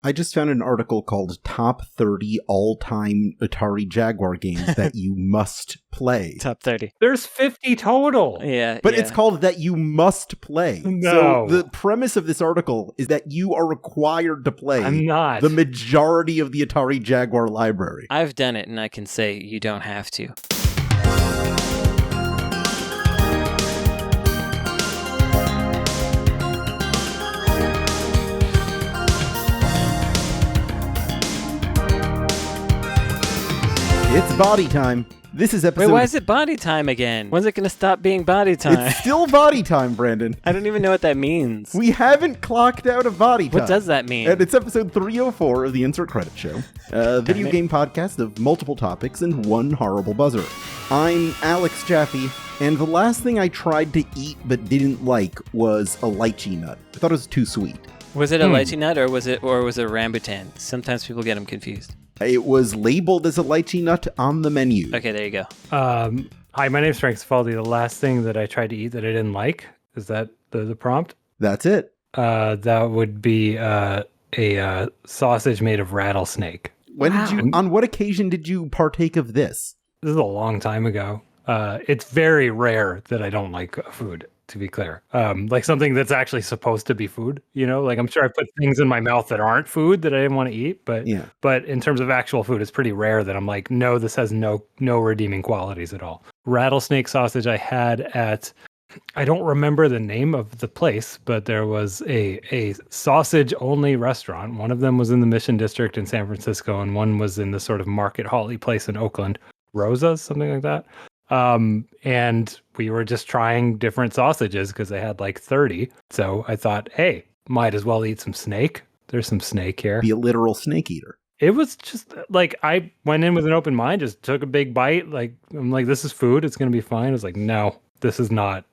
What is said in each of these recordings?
I just found an article called Top 30 All-Time Atari Jaguar Games That You Must Play. Top 30. There's 50 total. Yeah. But it's called That You Must Play. No. So the premise of this article is that you are required to play I'm not. the majority of the Atari Jaguar library. I've done it, and I can say you don't have to. It's body time. This is episode... Wait, why is it body time again? When's it going to stop being body time? It's still body time, Brandon. I don't even know what that means. We haven't clocked out of body time. What does that mean? And it's episode 304 of the Insert Credit Show, a video game podcast of multiple topics and one horrible buzzer. I'm Alex Jaffe, and the last thing I tried to eat but didn't like was a lychee nut. I thought it was too sweet. Was it a lychee nut or was it a rambutan? Sometimes people get them confused. It was labeled as a lychee nut on the menu. Okay, there you go. Hi, my name's Frank Spaldi. The last thing that I tried to eat that I didn't like, is that the prompt? That's it. That would be a sausage made of rattlesnake. On what occasion did you partake of this? This is a long time ago. It's very rare that I don't like food, to be clear. Like something that's actually supposed to be food, you know? Like I'm sure I put things in my mouth that aren't food that I didn't want to eat, but in terms of actual food, it's pretty rare that I'm like, no, this has no redeeming qualities at all. Rattlesnake sausage I had at, I don't remember the name of the place, but there was a sausage-only restaurant. One of them was in the Mission District in San Francisco, and one was in the sort of Market Hall-y place in Oakland. Rosa's, something like that. And we were just trying different sausages because they had like 30. So I thought, hey, might as well eat some snake. There's some snake here. Be a literal snake eater. It was just like, I went in with an open mind, just took a big bite. Like, I'm like, this is food. It's going to be fine. I was like, no, this is not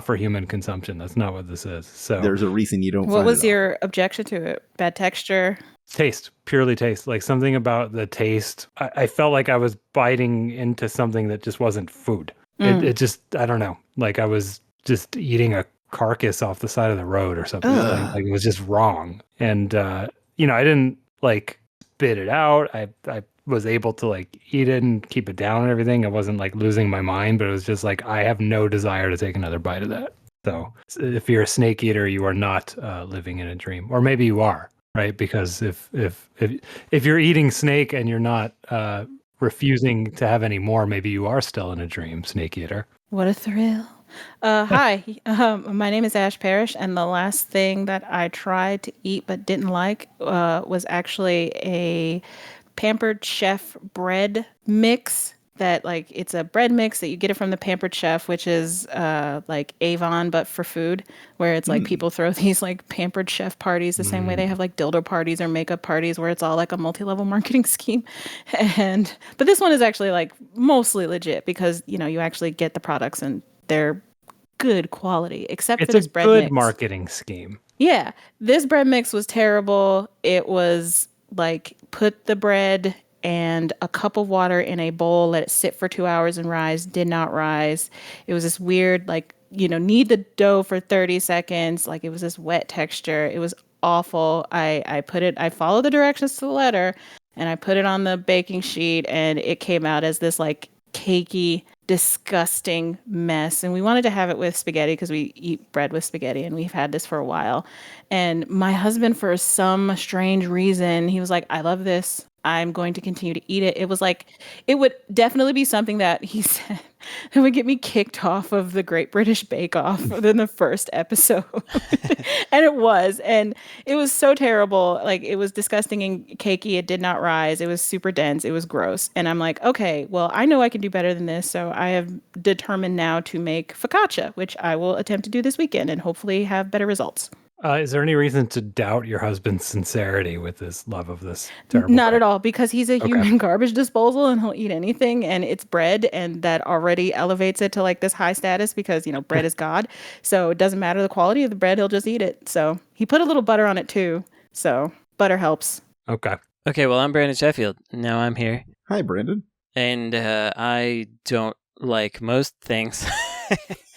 for human consumption. That's not what this is. So there's a reason you don't What was your objection to it? Bad texture? Taste, purely taste. Like something about the taste. I felt like I was biting into something that just wasn't food. It just, I don't know. Like I was just eating a carcass off the side of the road or something. Like it was just wrong. And, I didn't like spit it out. I was able to like eat it and keep it down and everything. I wasn't like losing my mind, but it was just like, I have no desire to take another bite of that. So if you're a snake eater, you are not living in a dream, or maybe you are. Right, because if you're eating snake and you're not refusing to have any more, maybe you are still in a dream, snake eater. What a thrill! Hi, my name is Ash Parrish, and the last thing that I tried to eat but didn't like was actually a Pampered Chef bread mix. That like it's a bread mix that you get it from the Pampered Chef, which is like Avon but for food, where it's like people throw these like Pampered Chef parties the same way they have like dildo parties or makeup parties, where it's all like a multi-level marketing scheme. But this one is actually like mostly legit because you actually get the products and they're good quality, except for this bread mix. It's a good marketing scheme. Yeah, this bread mix was terrible. It was like put the bread and a cup of water in a bowl, let it sit for 2 hours and rise, did not rise. It was this weird, like, knead the dough for 30 seconds. Like it was this wet texture. It was awful. I followed the directions to the letter and I put it on the baking sheet and it came out as this like cakey, disgusting mess. And we wanted to have it with spaghetti because we eat bread with spaghetti and we've had this for a while. And my husband, for some strange reason, he was like, I love this. I'm going to continue to eat it. It was like, it would definitely be something that he said that would get me kicked off of the Great British Bake Off within the first episode. And it was. And it was so terrible. Like it was disgusting and cakey. It did not rise. It was super dense. It was gross. And I'm like, okay, well, I know I can do better than this. So I have determined now to make focaccia, which I will attempt to do this weekend and hopefully have better results. Is there any reason to doubt your husband's sincerity with his love of this terrible Not bread? at all, because he's a human garbage disposal and he'll eat anything and it's bread, and that already elevates it to like this high status because, bread is God. So it doesn't matter the quality of the bread, he'll just eat it. So he put a little butter on it too. So butter helps. Okay, well, I'm Brandon Sheffield. Now I'm here. Hi, Brandon. And I don't like most things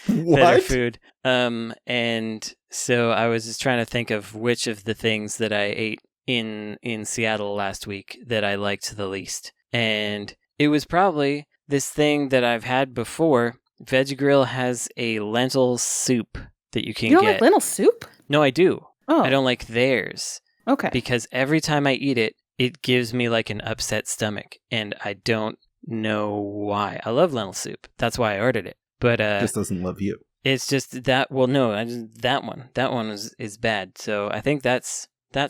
What? that are food. And so I was just trying to think of which of the things that I ate in Seattle last week that I liked the least. And it was probably this thing that I've had before. Veg Grill has a lentil soup that you can You don't get. like lentil soup? No, I do. Oh. I don't like theirs. Okay. Because every time I eat it, it gives me like an upset stomach, and I don't know why. I love lentil soup. That's why I ordered it. But Just doesn't love you. it's just that. Well, no, that one is bad. So I think that's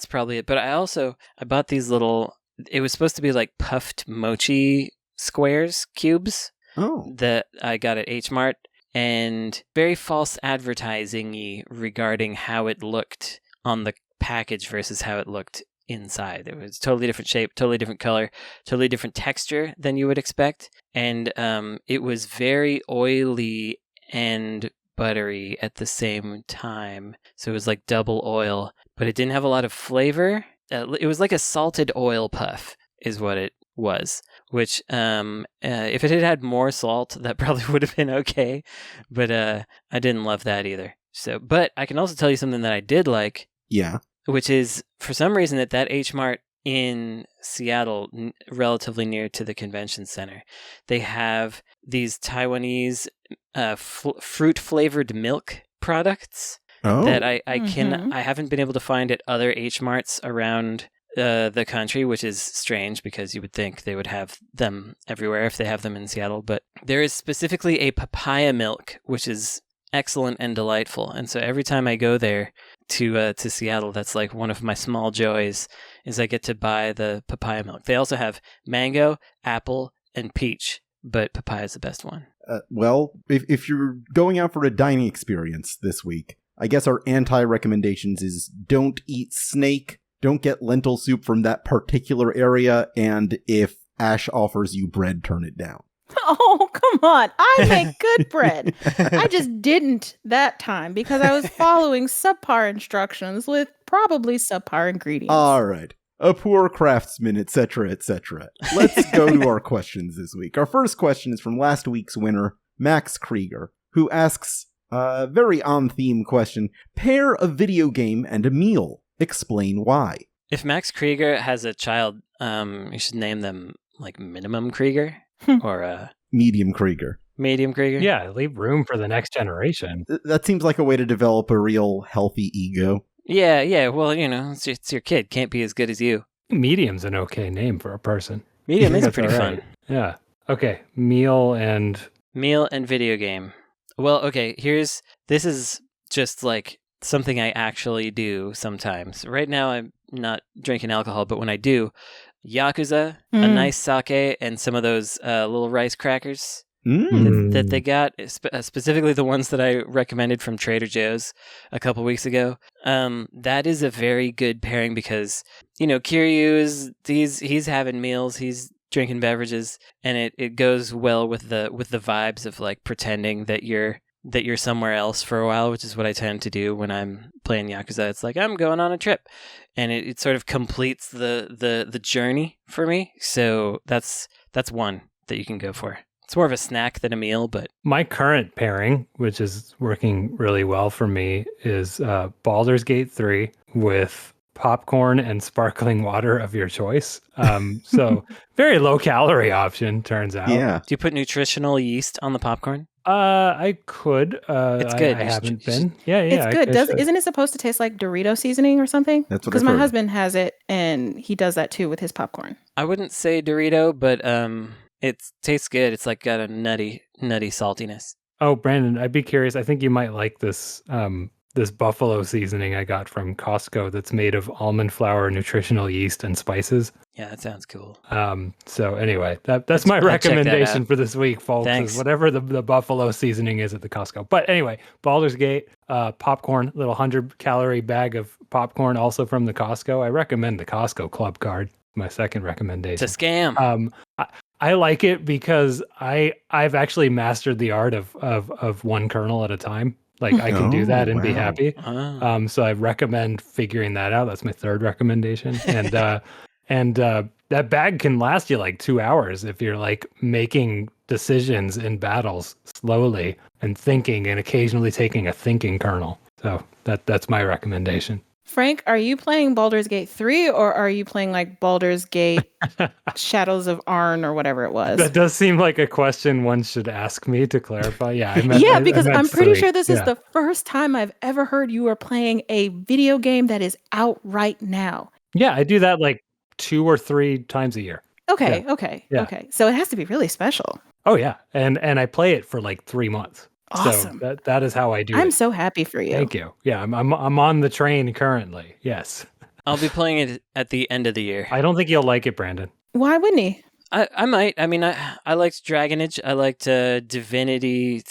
probably it. But I bought these little. It was supposed to be like puffed mochi squares, cubes. Oh. That I got at H Mart, and very false advertising-y regarding how it looked on the package versus how it looked inside. It was totally different shape, totally different color, totally different texture than you would expect, and it was very oily and buttery at the same time. So it was like double oil, but it didn't have a lot of flavor. It was like a salted oil puff is what it was, which if it had had more salt, that probably would have been okay, but I didn't love that either. So, but I can also tell you something that I did like. Yeah. Which is, for some reason, at that H Mart in Seattle, relatively near to the convention center, they have these Taiwanese fruit-flavored milk products that I haven't been able to find at other H Marts around the country, which is strange because you would think they would have them everywhere if they have them in Seattle. But there is specifically a papaya milk, which is excellent and delightful. And so every time I go there to Seattle, that's like one of my small joys is I get to buy the papaya milk. They also have mango, apple, and peach, but papaya is the best one. Well, if you're going out for a dining experience this week, I guess our anti-recommendations is don't eat snake, don't get lentil soup from that particular area, and if Ash offers you bread, turn it down. Oh, come on. I make good bread. I just didn't that time because I was following subpar instructions with probably subpar ingredients. All right. A poor craftsman, etc., etc. Let's go to our questions this week. Our first question is from last week's winner, Max Krieger, who asks a very on-theme question. Pair a video game and a meal. Explain why. If Max Krieger has a child, you should name them like Minimum Krieger or Medium Krieger. Medium Krieger? Yeah, leave room for the next generation. That seems like a way to develop a real healthy ego. Yeah. Well, it's your kid. Can't be as good as you. Medium's an okay name for a person. Medium is pretty fun. Yeah. Okay. Meal and video game. Well, okay, this is just like something I actually do sometimes. Right now I'm not drinking alcohol, but when I do, Yakuza, a nice sake, and some of those little rice crackers that they got, specifically the ones that I recommended from Trader Joe's a couple weeks ago. That is a very good pairing because, Kiryu he's having meals, he's drinking beverages, and it goes well with the vibes of like pretending that you're somewhere else for a while, which is what I tend to do when I'm playing Yakuza. It's like I'm going on a trip, and it sort of completes the journey for me. So that's one that you can go for. It's more of a snack than a meal, but my current pairing, which is working really well for me, is Baldur's Gate 3 with popcorn and sparkling water of your choice. So very low calorie option, turns out. Yeah. Do you put nutritional yeast on the popcorn? I could. It's good. I haven't been. Yeah. It's good. Isn't it supposed to taste like Dorito seasoning or something? That's what Because I've my heard. husband has it, and he does that too with his popcorn. I wouldn't say Dorito, but it tastes good. It's like got a nutty saltiness. Oh, Brandon, I'd be curious. I think you might like this this buffalo seasoning I got from Costco that's made of almond flour, nutritional yeast, and spices. Yeah, that sounds cool. So anyway, that's my I'll check that recommendation out. for this week, folks. Thanks. Is whatever the buffalo seasoning is at the Costco. But anyway, Baldur's Gate, popcorn, little 100-calorie bag of popcorn, also from the Costco. I recommend the Costco Club Card. My second recommendation. It's a scam. I like it because I've actually mastered the art of one kernel at a time. Like I can do that and be happy. So I recommend figuring that out. That's my third recommendation. And that bag can last you like 2 hours if you're like making decisions in battles slowly and thinking and occasionally taking a thinking kernel. So that's my recommendation. Frank, are you playing Baldur's Gate 3 or are you playing like Baldur's Gate Shadows of Arn or whatever it was? That does seem like a question one should ask me to clarify. Yeah, because I'm pretty 3. sure this is the first time I've ever heard you are playing a video game that is out right now. Yeah, I do that like 2 or 3 times a year. Okay. So it has to be really special. Oh yeah, and I play it for like 3 months. Awesome. So that is how I do it. I'm so happy for you. Thank you. Yeah, I'm on the train currently. Yes. I'll be playing it at the end of the year. I don't think you'll like it, Brandon. Why wouldn't he? I might. I mean, I liked Dragon Age. I liked Divinity,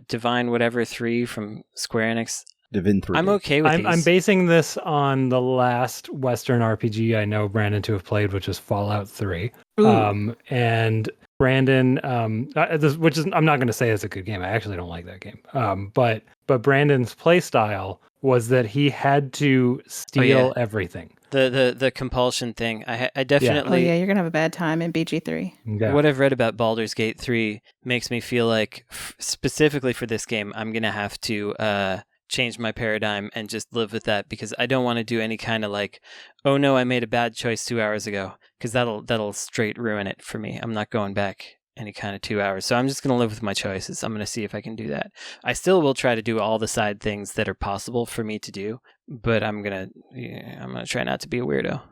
Divine whatever 3 from Square Enix. Divin 3. I'm okay with these. I'm basing this on the last Western RPG I know Brandon to have played, which is Fallout 3. And Brandon, which is I'm not going to say it's a good game. I actually don't like that game. But Brandon's play style was that he had to steal everything. The compulsion thing. I definitely. Oh yeah, you're gonna have a bad time in BG3. Yeah. What I've read about Baldur's Gate 3 makes me feel like, specifically for this game, I'm gonna have to change my paradigm and just live with that, because I don't want to do any kind of like, oh no, I made a bad choice 2 hours ago, because that'll straight ruin it for me. I'm not going back any kind of 2 hours. So I'm just going to live with my choices. I'm going to see if I can do that. I still will try to do all the side things that are possible for me to do, but I'm going to try not to be a weirdo.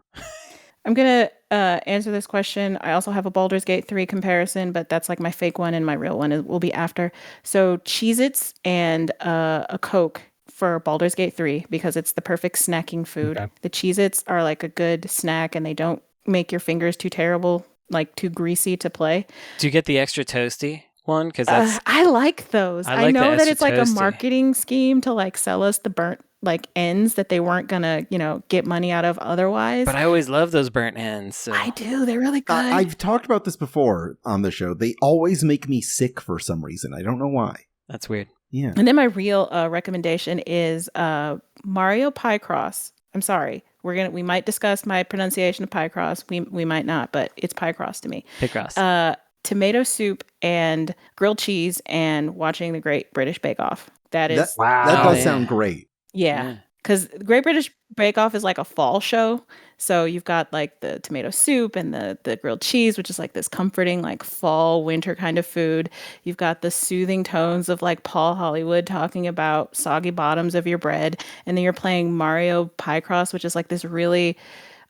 I'm going to answer this question. I also have a Baldur's Gate 3 comparison, but that's like my fake one, and my real one will be after. So Cheez-Its and a Coke for Baldur's Gate 3, because it's the perfect snacking food. Okay. The Cheez-Its are like a good snack, and they don't make your fingers too terrible, like too greasy to play. Do you get the extra toasty one? Because that's I like those. I know that it's like a marketing scheme to like sell us the burnt like ends that they weren't gonna, get money out of otherwise. But I always love those burnt ends. So. I do. They're really good. I've talked about this before on the show. They always make me sick for some reason. I don't know why. That's weird. Yeah. And then my real recommendation is Mario Picross. I'm sorry. We might discuss my pronunciation of Picross. We might not, but it's Picross to me. Picross. Tomato soup and grilled cheese and watching the Great British Bake Off. That does sound great. Yeah. Because the Great British Bake Off is like a fall show. So you've got like the tomato soup and the grilled cheese, which is like this comforting like fall, winter kind of food. You've got the soothing tones of like Paul Hollywood talking about soggy bottoms of your bread. And then you're playing Mario Picross, which is like this really,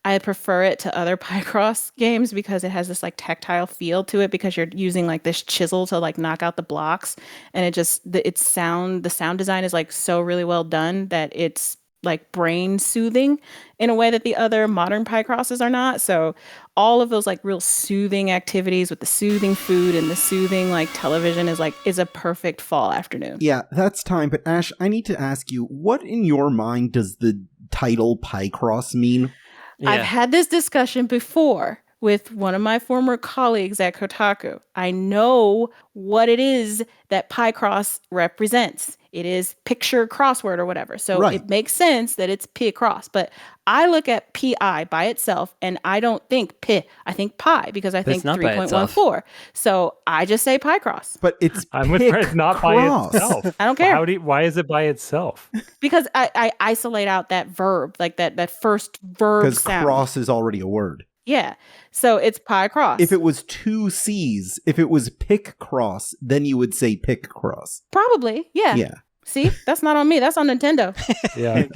I prefer it to other Picross games because it has this like tactile feel to it, because you're using like this chisel to like knock out the blocks. And the sound design is like so really well done that it's like brain soothing in a way that the other modern Picrosses are not. So all of those like real soothing activities with the soothing food and the soothing like television is a perfect fall afternoon. Yeah, that's time. But Ash, I need to ask you, what in your mind does the title Picross mean? Yeah. I've had this discussion before with one of my former colleagues at Kotaku. I know what it is that Picross represents. It is picture crossword or whatever. So It makes sense that it's Picross. But I look at PI by itself and I don't think Pi. I think Pi, because I think 3.14. So I just say Picross. But it's I'm with Fred, not by itself. I don't care. Why is it by itself? Because I isolate out that verb, like that first verb sound. Because cross is already a word. Yeah. So it's Picross. If it was 2 C's, if it was pick cross, then you would say pick cross. Probably. Yeah. Yeah. See, that's not on me. That's on Nintendo. Yeah.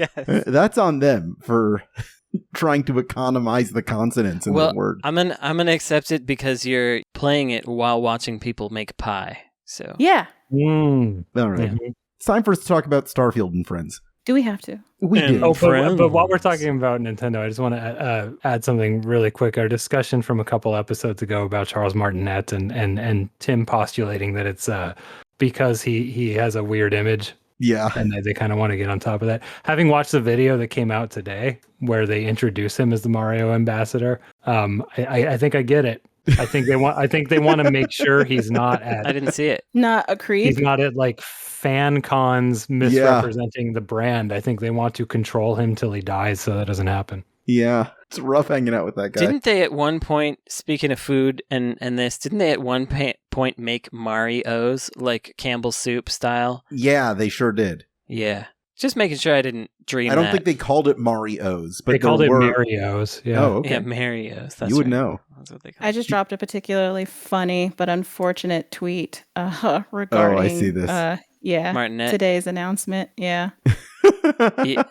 That's on them for trying to economize the consonants in the word. I'm gonna accept it because you're playing it while watching people make pie. So yeah. All right. Mm-hmm. It's time for us to talk about Starfield and Friends. Do we have to? We do. But while we're talking about Nintendo, I just want to add something really quick. Our discussion from a couple episodes ago about Charles Martinet and Tim postulating that it's because he has a weird image. Yeah. And they kind of want to get on top of that. Having watched the video that came out today where they introduce him as the Mario ambassador, I think I get it. I think they want to make sure he's not at. I didn't see it. Not a creep. He's not at like fan cons misrepresenting the brand. I think they want to control him till he dies, so that doesn't happen. Yeah, it's rough hanging out with that guy. Didn't they at one point, speaking of food and this, didn't they at one point make Mario's like Campbell's soup style? Yeah, they sure did. Yeah. Just making sure I didn't dream I don't that. think they called it Mario's, but They called it were... Mario's. Yeah. Oh, okay. Yeah, Mario's. That's You would right. know. That's what they call I it. just dropped a particularly funny but unfortunate tweet regarding. Oh, I see this. Martinet. Today's announcement. Yeah. Yeah.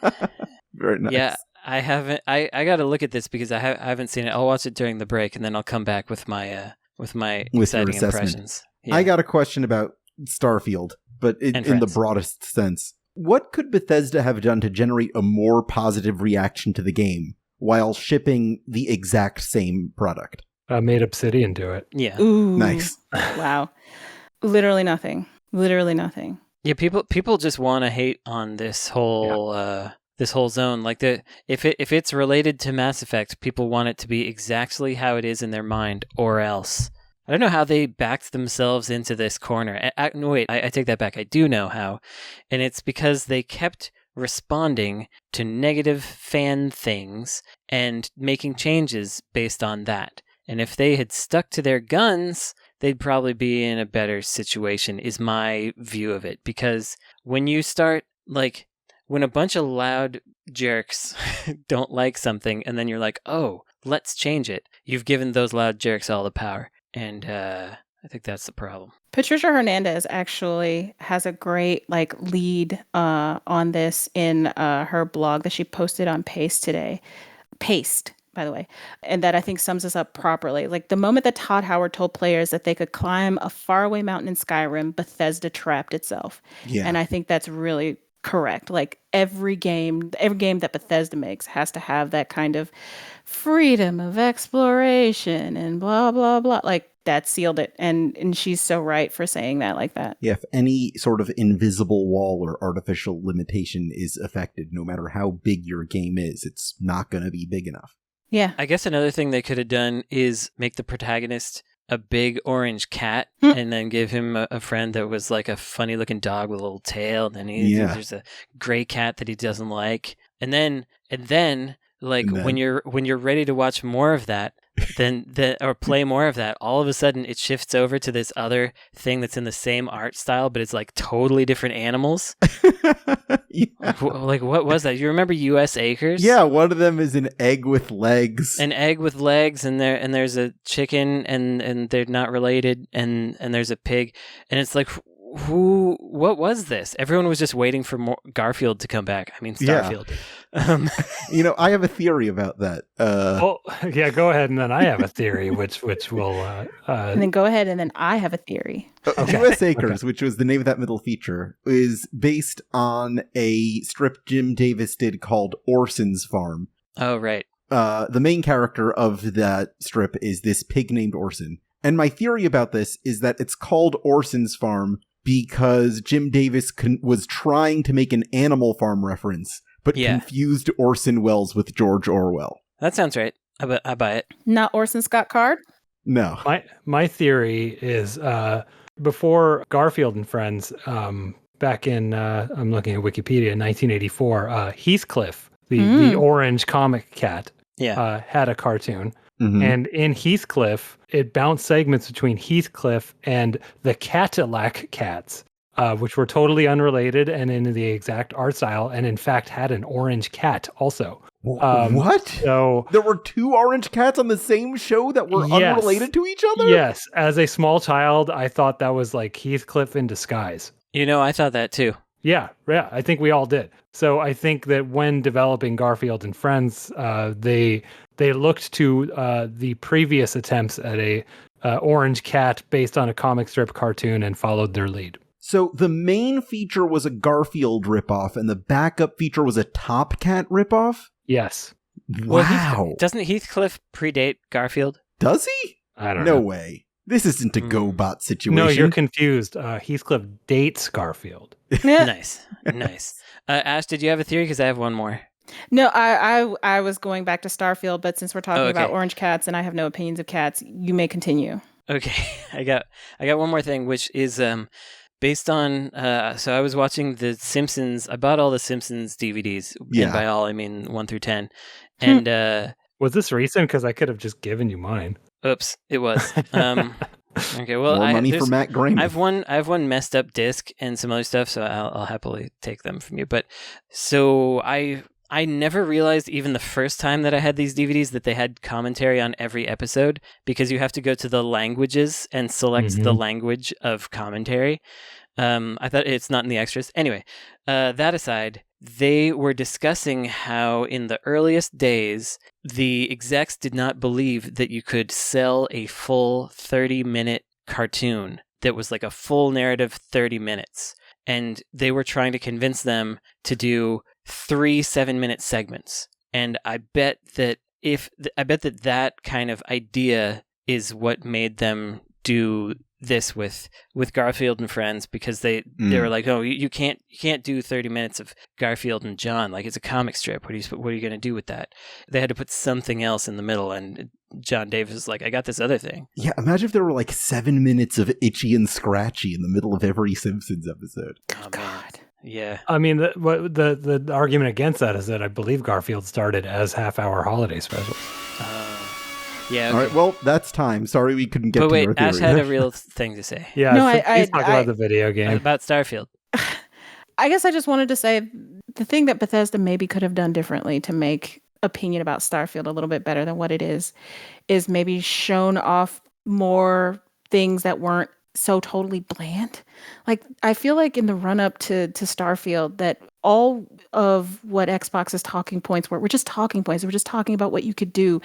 Very nice. Yeah, I haven't. I got to look at this because I haven't seen it. I'll watch it during the break, and then I'll come back with my With your exciting assessment. impressions. Yeah. I got a question about Starfield, but in the Friends. broadest sense. What could Bethesda have done to generate a more positive reaction to the game while shipping the exact same product? Made Obsidian do it. Yeah. Ooh. Nice. Wow. Literally nothing. Literally nothing. Yeah, people just want to hate on this whole zone. Like if it's related to Mass Effect, people want it to be exactly how it is in their mind, or else. I don't know how they backed themselves into this corner. No, wait, I take that back. I do know how, and it's because they kept responding to negative fan things and making changes based on that. And if they had stuck to their guns, they'd probably be in a better situation, is my view of it. Because when you start, like, when a bunch of loud jerks don't like something, and then you're like, oh, let's change it, you've given those loud jerks all the power. And I think that's the problem. Patricia Hernandez actually has a great lead on this in her blog that she posted on Paste today. Paste, by the way. And that I think sums us up properly. Like, the moment that Todd Howard told players that they could climb a faraway mountain in Skyrim, Bethesda trapped itself. Yeah. And I think that's really correct. Like, every game that Bethesda makes has to have that kind of freedom of exploration and blah, blah, blah. Like, that sealed it. And she's so right for saying that like that. Yeah, if any sort of invisible wall or artificial limitation is affected, no matter how big your game is, it's not going to be big enough. Yeah. I guess another thing they could have done is make the protagonist a big orange cat and then give him a friend that was like a funny looking dog with a little tail. And then there's a gray cat that he doesn't like. And then when you're ready to watch more of that, or play more of that, all of a sudden it shifts over to this other thing that's in the same art style, but it's like totally different animals. Yeah. Like, what was that? You remember U.S. Acres? Yeah, one of them is an egg with legs. An egg with legs, and there's a chicken, and they're not related, and there's a pig, and it's like, what was this? Everyone was just waiting for more Garfield to come back. I mean, Starfield. Yeah. I have a theory about that. Yeah, go ahead, and then I have a theory, which will. And then go ahead, and then I have a theory. U.S. Acres, which was the name of that middle feature, is based on a strip Jim Davis did called Orson's Farm. Oh, right. The main character of that strip is this pig named Orson. And my theory about this is that it's called Orson's Farm because Jim Davis was trying to make an Animal Farm reference, but confused Orson Welles with George Orwell. That sounds right. I buy it. Not Orson Scott Card? No. My theory is before Garfield and Friends, back in, I'm looking at Wikipedia, 1984, Heathcliff, the orange comic cat, had a cartoon. Mm-hmm. And in Heathcliff, it bounced segments between Heathcliff and the Cadillac Cats, which were totally unrelated and in the exact art style, and in fact had an orange cat also. What? So there were two orange cats on the same show that were unrelated to each other? Yes. As a small child, I thought that was like Heathcliff in disguise. I thought that too. Yeah, I think we all did. So I think that when developing Garfield and Friends, they looked to the previous attempts at a orange cat based on a comic strip cartoon and followed their lead. So the main feature was a Garfield ripoff, and the backup feature was a Top Cat ripoff? Yes. Wow. Well, doesn't Heathcliff predate Garfield? Does he? I don't know. No way. This isn't a GoBot situation. No, you're confused. Heathcliff dates Garfield. Nice. Ash, did you have a theory? Because I have one more. No, I was going back to Starfield, but since we're talking about orange cats and I have no opinions of cats, you may continue. Okay. I got one more thing, which is based on so I was watching The Simpsons. I bought all the Simpsons DVDs. And by all I mean 1 through 10. And was this recent? Because I could have just given you mine. Oops, it was. Okay, well, More money for there's- Matt Groening. I have one messed up disc and some other stuff, so I'll happily take them from you. But so I never realized even the first time that I had these DVDs that they had commentary on every episode, because you have to go to the languages and select the language of commentary. I thought it's not in the extras. Anyway, that aside, they were discussing how in the earliest days, the execs did not believe that you could sell a full 30-minute cartoon that was like a full narrative 30 minutes. And they were trying to convince them to do 3 7-minute segments. And I bet that that kind of idea is what made them do this with Garfield and Friends, because they were like, oh, you can't do 30 minutes of Garfield and John, like it's a comic strip. What are you going to do with that? They had to put something else in the middle, and John Davis was like, I got this other thing. Yeah, imagine if there were like 7 minutes of Itchy and Scratchy in the middle of every Simpsons episode. Oh, God. Yeah. I mean, the argument against that is that I believe Garfield started as half-hour holiday specials. Yeah. Okay. All right, well, that's time. Sorry we couldn't get But to wait, your theory. Ash had a real thing to say Yeah, No, so please talk about the video game. about Starfield. I guess I just wanted to say the thing that Bethesda maybe could have done differently to make opinion about Starfield a little bit better than what it is maybe shown off more things that weren't so totally bland. Like, I feel like in the run up to Starfield, that all of what Xbox's talking points were just talking points. They were just talking about what you could do.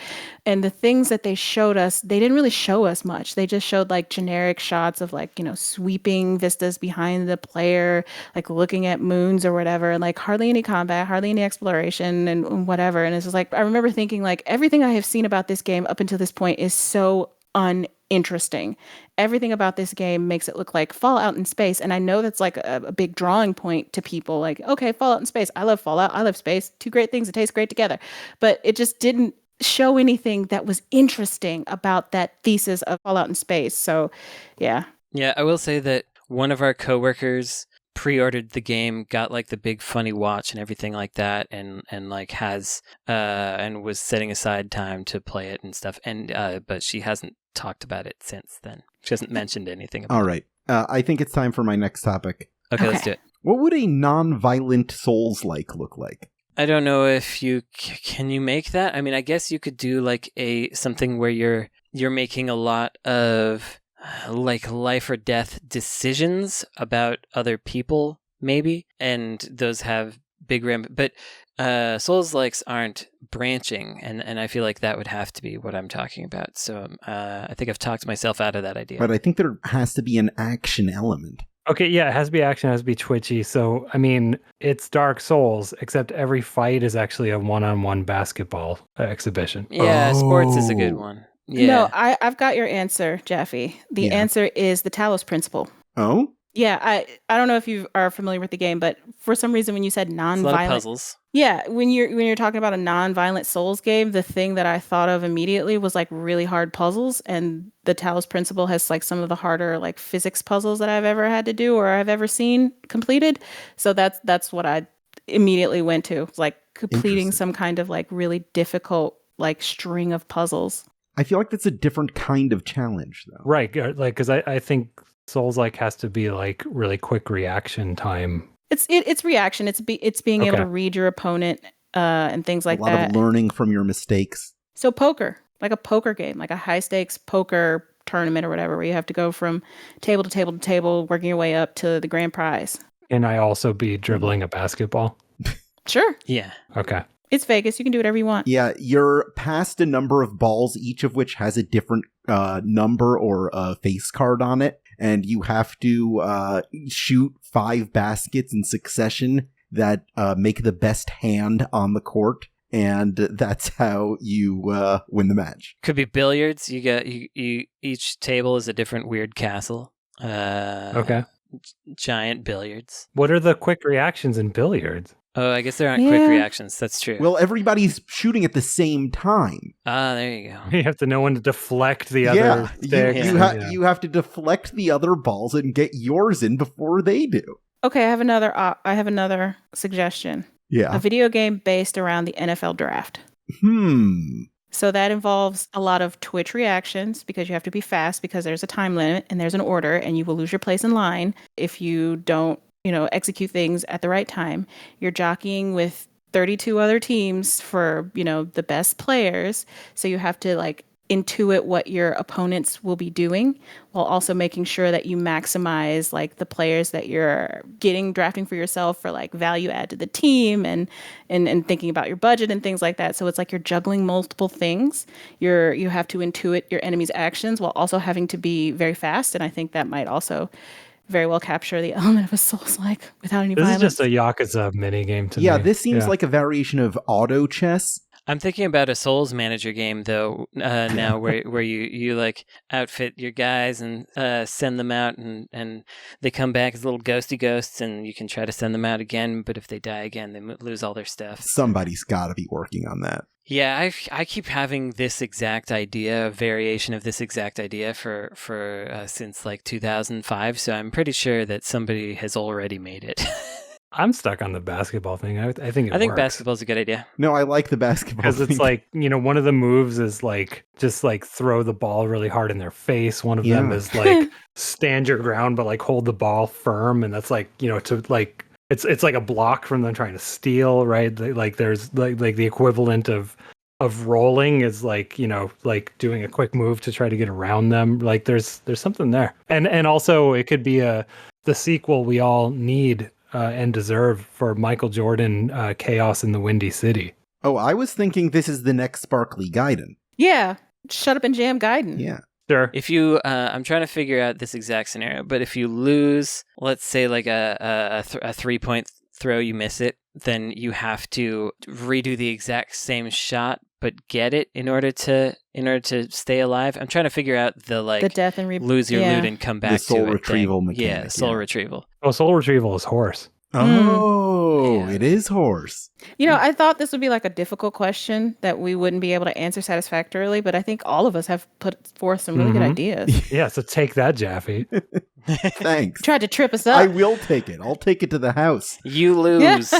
And the things that they showed us, they didn't really show us much. They just showed like generic shots of like, sweeping vistas behind the player, like looking at moons or whatever, and like hardly any combat, hardly any exploration and whatever. And it's just like, I remember thinking like everything I have seen about this game up until this point is so uninteresting. Everything about this game makes it look like Fallout in space. And I know that's like a big drawing point to people. Like, okay, Fallout in space. I love Fallout. I love space. Two great things that taste great together. But it just didn't show anything that was interesting about that thesis of Fallout in space. So, yeah. Yeah, I will say that one of our coworkers pre-ordered the game, got like the big funny watch and everything like that, and like has and was setting aside time to play it and stuff. And but she hasn't talked about it since then. She hasn't mentioned anything about All right. I think it's time for my next topic. it. Okay, let's do it. What would a non-violent Souls-like look like? I don't know if you can you make that. I mean, I guess you could do like something where you're making a lot of like life or death decisions about other people, maybe, and those have big but Souls-likes aren't branching, and I feel like that would have to be what I'm talking about. So I think I've talked myself out of that idea. But I think there has to be an action element. Okay, yeah, it has to be action, it has to be twitchy. So, I mean, it's Dark Souls, except every fight is actually a one-on-one basketball exhibition. Yeah, sports is a good one. Yeah. No, I've got your answer, Jaffe. The answer is the Talos Principle. Oh? Yeah, I don't know if you are familiar with the game, but for some reason when you said It's non-violent, a lot of puzzles. yeah, when you're talking about a non-violent Souls game, the thing that I thought of immediately was like really hard puzzles, and the Talos Principle has like some of the harder like physics puzzles that I've ever had to do or I've ever seen completed. So that's what I immediately went to, like completing some kind of like really difficult like string of puzzles. I feel like that's a different kind of challenge, though. Right, like, because I think Souls-like has to be like really quick reaction time. It's reaction. It's being able to read your opponent and things like that. A lot of learning from your mistakes. So poker, like a poker game, like a high stakes poker tournament or whatever, where you have to go from table to table to table, working your way up to the grand prize. Can I also be dribbling a basketball? Sure. Yeah. Okay. It's Vegas. You can do whatever you want. Yeah, you're past a number of balls, each of which has a different number or a face card on it, and you have to shoot 5 baskets in succession that make the best hand on the court, and that's how you win the match. Could be billiards. You got you each table is a different weird castle. Okay. Giant billiards. What are the quick reactions in billiards? Oh, I guess there aren't quick reactions. That's true. Well, everybody's shooting at the same time. There you go. You have to know when to deflect the other sticks. You have to deflect the other balls and get yours in before they do. Okay, I have another suggestion. Yeah. A video game based around the NFL draft. So that involves a lot of Twitch reactions because you have to be fast because there's a time limit and there's an order and you will lose your place in line if you don't, execute things at the right time. You're jockeying with 32 other teams for, the best players. So you have to like intuit what your opponents will be doing while also making sure that you maximize like the players that you're drafting for yourself for like value add to the team and thinking about your budget and things like that. So it's like you're juggling multiple things. You have to intuit your enemy's actions while also having to be very fast. And I think that might also very well capture the element of a Souls-like without any violence. This is just a Yakuza minigame to me. Yeah, this seems like a variation of auto chess. I'm thinking about a Souls manager game though now where you like outfit your guys and send them out and they come back as little ghosty ghosts and you can try to send them out again, but if they die again they lose all their stuff. Somebody's got to be working on that. Yeah, I keep having this exact idea, a variation of this exact idea for since like 2005, so I'm pretty sure that somebody has already made it. I'm stuck on the basketball thing. I think it works. Basketball's a good idea. No, I like the basketball because thing. it's like, one of the moves is like just like throw the ball really hard in their face. One of them is like stand your ground but like hold the ball firm, and that's like, to like it's like a block from them trying to steal, right? Like there's like the equivalent of rolling is like, like doing a quick move to try to get around them. Like there's something there. And also it could be the sequel we all need and deserve for Michael Jordan, Chaos in the Windy City. Oh, I was thinking this is the next Sparkly Gaiden. Yeah, Shut Up and Jam Gaiden. Yeah. Sure. If you, I'm trying to figure out this exact scenario, but if you lose, let's say like a 3-point throw, you miss it, then you have to redo the exact same shot, but get it in order to stay alive. I'm trying to figure out the death and lose your loot and come back the soul to it retrieval thing. mechanic. Yeah, soul retrieval. Oh, soul retrieval is horse. Oh, It is horse. I thought this would be like a difficult question that we wouldn't be able to answer satisfactorily, but I think all of us have put forth some really good ideas. Yeah, so take that, Jaffe. Thanks. Tried to trip us up. I will take it. I'll take it to the house. You lose.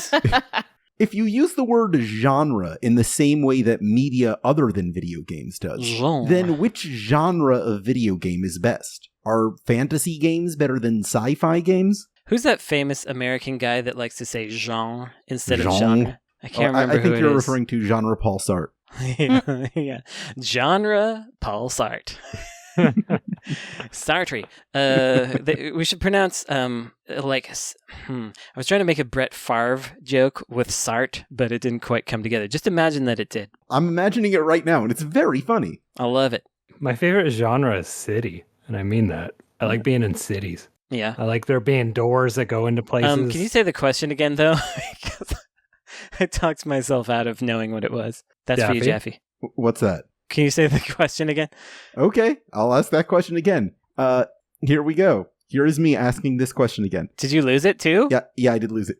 If you use the word genre in the same way that media other than video games does, then which genre of video game is best? Are fantasy games better than sci-fi games? Who's that famous American guy that likes to say genre instead of genre? I can't remember I think who you're it is. referring to genre Paul Sartre. Yeah. Genre Paul Sartre. Sartre. We should pronounce I was trying to make a Brett Favre joke with Sartre, but it didn't quite come together. Just imagine that it did. I'm imagining it right now, and it's very funny. I love it. My favorite genre is city, and I mean that. I like being in cities. Yeah. I like there being doors that go into places. Can you say the question again, though? Because I talked myself out of knowing what it was. That's for you, Jaffe. What's that? Can you say the question again? Okay, I'll ask that question again. Here we go. Here is me asking this question again. Did you lose it too? Yeah, I did lose it.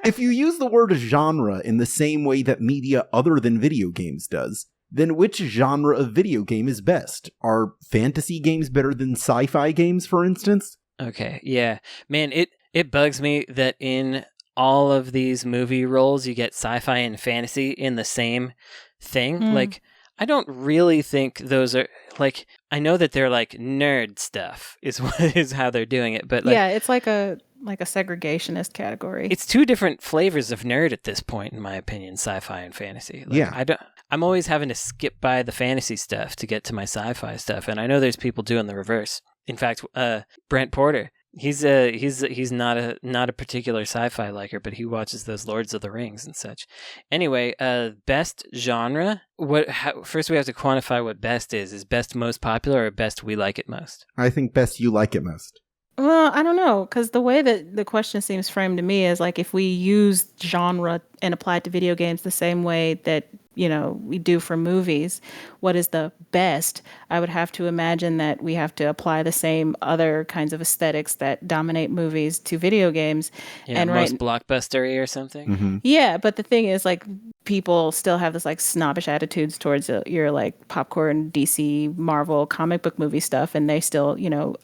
If you use the word genre in the same way that media other than video games does, then which genre of video game is best? Are fantasy games better than sci-fi games, for instance? Okay, yeah. Man, it bugs me that in all of these movie roles you get sci-fi and fantasy in the same thing. Like, I don't really think those are, like, I know that they're like nerd stuff is how they're doing it, but like, yeah, it's like a segregationist category. It's two different flavors of nerd at this point, in my opinion, sci-fi and fantasy. Like, yeah. I'm always having to skip by the fantasy stuff to get to my sci-fi stuff, and I know there's people doing the reverse. In fact, Brent Porter, he's not a particular sci-fi liker, but he watches those Lords of the Rings and such. Anyway, best genre. First we have to quantify what best is. Is best most popular or best we like it most? I think best you like it most. Well, I don't know, because the way that the question seems framed to me is like if we use genre and apply it to video games the same way that, we do for movies, what is the best? I would have to imagine that we have to apply the same other kinds of aesthetics that dominate movies to video games. Yeah, and most blockbustery or something? Mm-hmm. Yeah, but the thing is, like, people still have this like snobbish attitudes towards your like popcorn DC Marvel comic book movie stuff, and they still,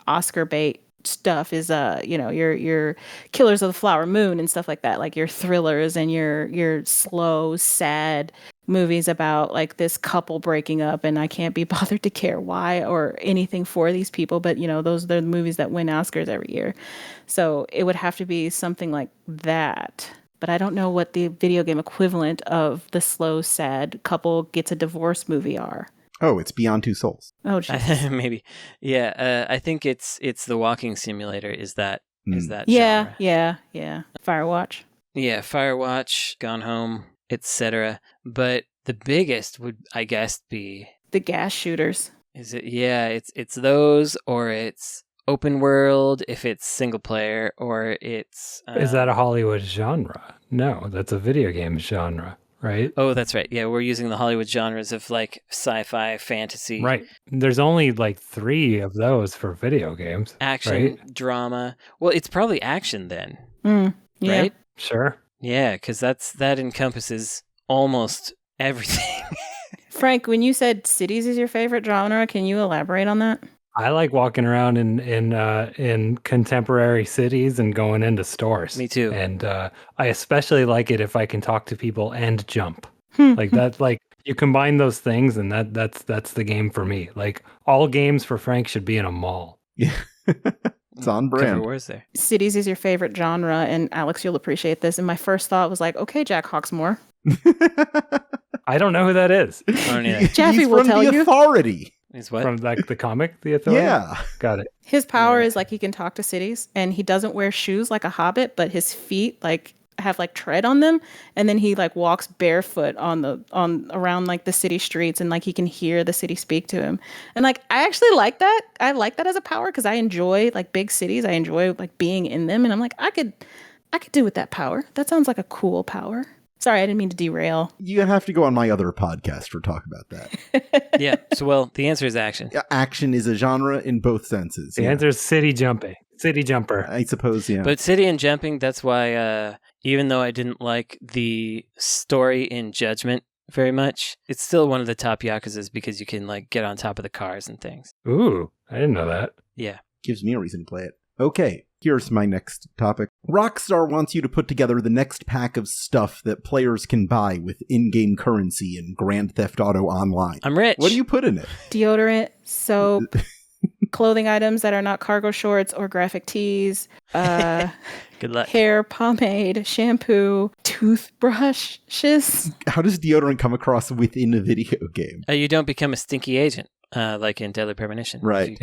Oscar bait stuff is your Killers of the Flower Moon and stuff like that, like your thrillers and your slow, sad movies about like this couple breaking up, and I can't be bothered to care why or anything for these people. But those are the movies that win Oscars every year. So it would have to be something like that. But I don't know what the video game equivalent of the slow, sad couple gets a divorce movie are. Oh, it's Beyond Two Souls. Oh, geez. Maybe. Yeah, I think it's the walking simulator is that genre. Yeah. Firewatch. Yeah, Firewatch, Gone Home, etc. But the biggest would, I guess, be The gas shooters. Is it? Yeah, it's those, or it's open world if it's single player, or it's Is that a Hollywood genre? No, that's a video game genre, right? Oh, that's right. Yeah, we're using the Hollywood genres of like sci-fi, fantasy, Right. There's only like 3 of those for video games. action, right? drama. Well, it's probably action then, Yeah. right? Sure. Yeah, because that encompasses almost everything. Frank, when you said cities is your favorite genre, can you elaborate on that? I like walking around in contemporary cities and going into stores. Me too. And I especially like it if I can talk to people and jump. Like that. Like you combine those things, and that's the game for me. Like all games for Frank should be in a mall. Yeah. It's on brand. Cover Wars there. Cities is your favorite genre, and Alex, you'll appreciate this. And my first thought was like, okay, Jack Hawksmoor. I don't know who that is. I don't either. Jeffy He's will from tell the you. Authority. Is what? From like the comic, The Authority? Yeah. Got it. His power is like he can talk to cities, and he doesn't wear shoes like a hobbit, but his feet like have like tread on them, and then he like walks barefoot on around like the city streets, and like he can hear the city speak to him. And like I actually like that. I like that as a power because I enjoy like big cities. I enjoy like being in them, and I'm like I could do with that power. That sounds like a cool power. Sorry, I didn't mean to derail. You have to go on my other podcast for talk about that. Yeah. So, well, the answer is action. Yeah, action is a genre in both senses. The yeah. answer is city jumping. City jumper. I suppose, yeah. But City and Jumping, that's why, even though I didn't like the story in Judgment very much, it's still one of the top Yakuzas because you can like get on top of the cars and things. Ooh, I didn't know that. Yeah. Gives me a reason to play it. Okay, here's my next topic. Rockstar wants you to put together the next pack of stuff that players can buy with in-game currency in Grand Theft Auto Online. I'm rich. What do you put in it? Deodorant, soap, clothing items that are not cargo shorts or graphic tees, Good luck. hair, pomade, shampoo, toothbrushes. How does deodorant come across within a video game? You don't become a stinky agent, like in Deadly Premonition. Right.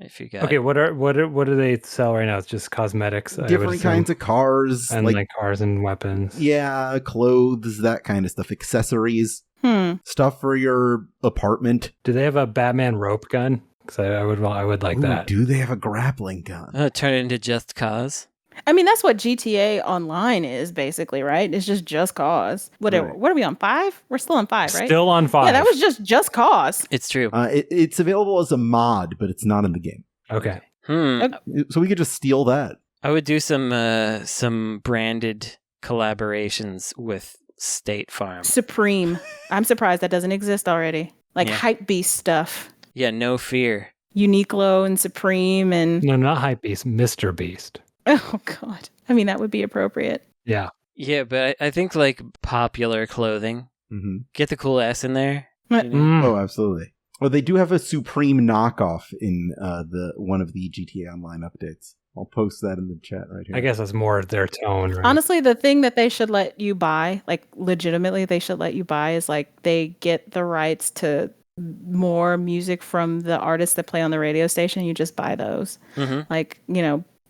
If you got Okay, what do they sell right now? It's just cosmetics. I would Different assume. kinds of cars. and like cars and weapons. Yeah, clothes, that kind of stuff. Accessories. Hmm. Stuff for your apartment. Do they have a Batman rope gun? Because I would like Ooh, that. do they have a grappling gun? turn it into Just Cause. I mean, that's what GTA Online is basically, right? It's just Cause. Whatever. Right. What are we on, 5? We're still on 5, right? Still on 5. Yeah, that was just Cause. It's true. It's available as a mod, but it's not in the game. Okay. So we could just steal that. I would do some branded collaborations with State Farm. Supreme. I'm surprised that doesn't exist already. Like Yeah. Hype Beast stuff. Yeah, no fear. Uniqlo and Supreme and... No, not Hypebeast. Mr. Beast. Oh, God. I mean, that would be appropriate. Yeah. Yeah, but I think like popular clothing. Mm-hmm. Get the cool S in there. What? You know? Mm. Oh, absolutely. Well, they do have a Supreme knockoff in one of the GTA Online updates. I'll post that in the chat right here. I guess that's more their tone, right? Honestly, the thing that they should let you buy, like legitimately they should let you buy, is like they get the rights to more music from the artists that play on the radio station. You just buy those. Mhm. Like,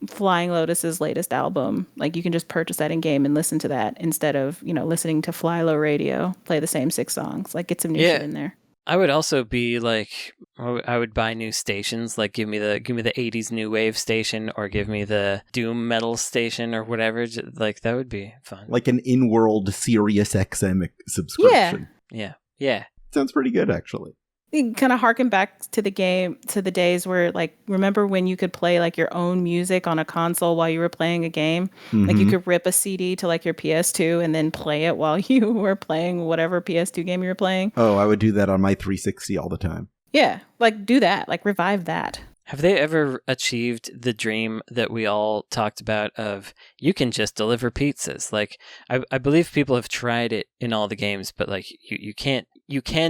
Flying Lotus's latest album. Like you can just purchase that in game and listen to that instead of, listening to Fly Low Radio, play the same 6 songs. Like get some new Yeah. shit in there. I would also be like, I would buy new stations. Like give me the 80s new wave station, or give me the doom metal station, or whatever. Like that would be fun. Like an in-world Sirius XM subscription. Yeah. Sounds pretty good, actually. You kind of harken back to the days where, like, remember when you could play like your own music on a console while you were playing a game? Like you Mhm. could rip a CD to like your PS2 and then play it while you were playing whatever PS2 game you were playing. Oh, I would do that on my 360 all the time. Yeah, like do that, like revive that. Have they ever achieved the dream that we all talked about of you can just deliver pizzas? Like, I believe people have tried it in all the games, but like you can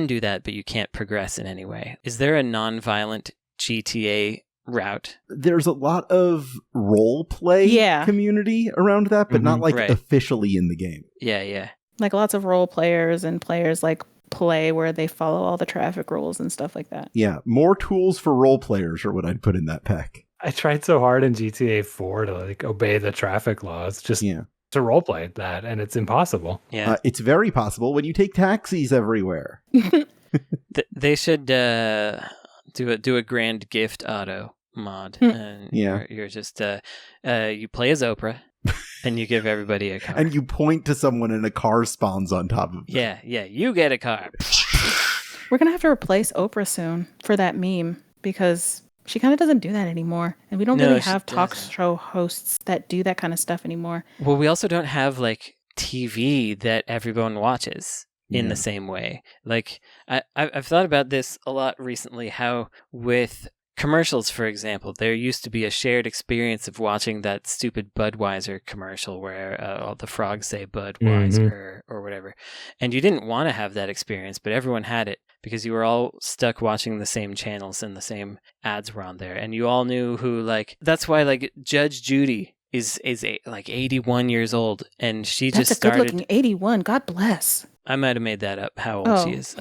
do that, but you can't progress in any way. Is there a non-violent GTA route? There's a lot of role play community around that, but not like officially in the game. Yeah. Like lots of role players and players like play where they follow all the traffic rules and stuff like that. Yeah, more tools for role players are what I'd put in that pack. I tried so hard in GTA 4 to like obey the traffic laws just to roleplay that, and it's impossible. Yeah, it's very possible when you take taxis everywhere. They should do a grand gift auto mod. And you're just you play as Oprah. And you give everybody a car. And you point to someone and a car spawns on top of them. Yeah, you get a car. We're going to have to replace Oprah soon for that meme because she kind of doesn't do that anymore. And we don't really have talk show hosts that do that kind of stuff anymore. Well, we also don't have like TV that everyone watches in the same way. Like I've thought about this a lot recently, how with commercials, for example, there used to be a shared experience of watching that stupid Budweiser commercial where all the frogs say Budweiser or whatever. And you didn't want to have that experience, but everyone had it because you were all stuck watching the same channels and the same ads were on there. And you all knew who, like, that's why like Judge Judy is like 81 years old, and she That's just a started. good looking 81. God bless. I might have made that up, how old she is.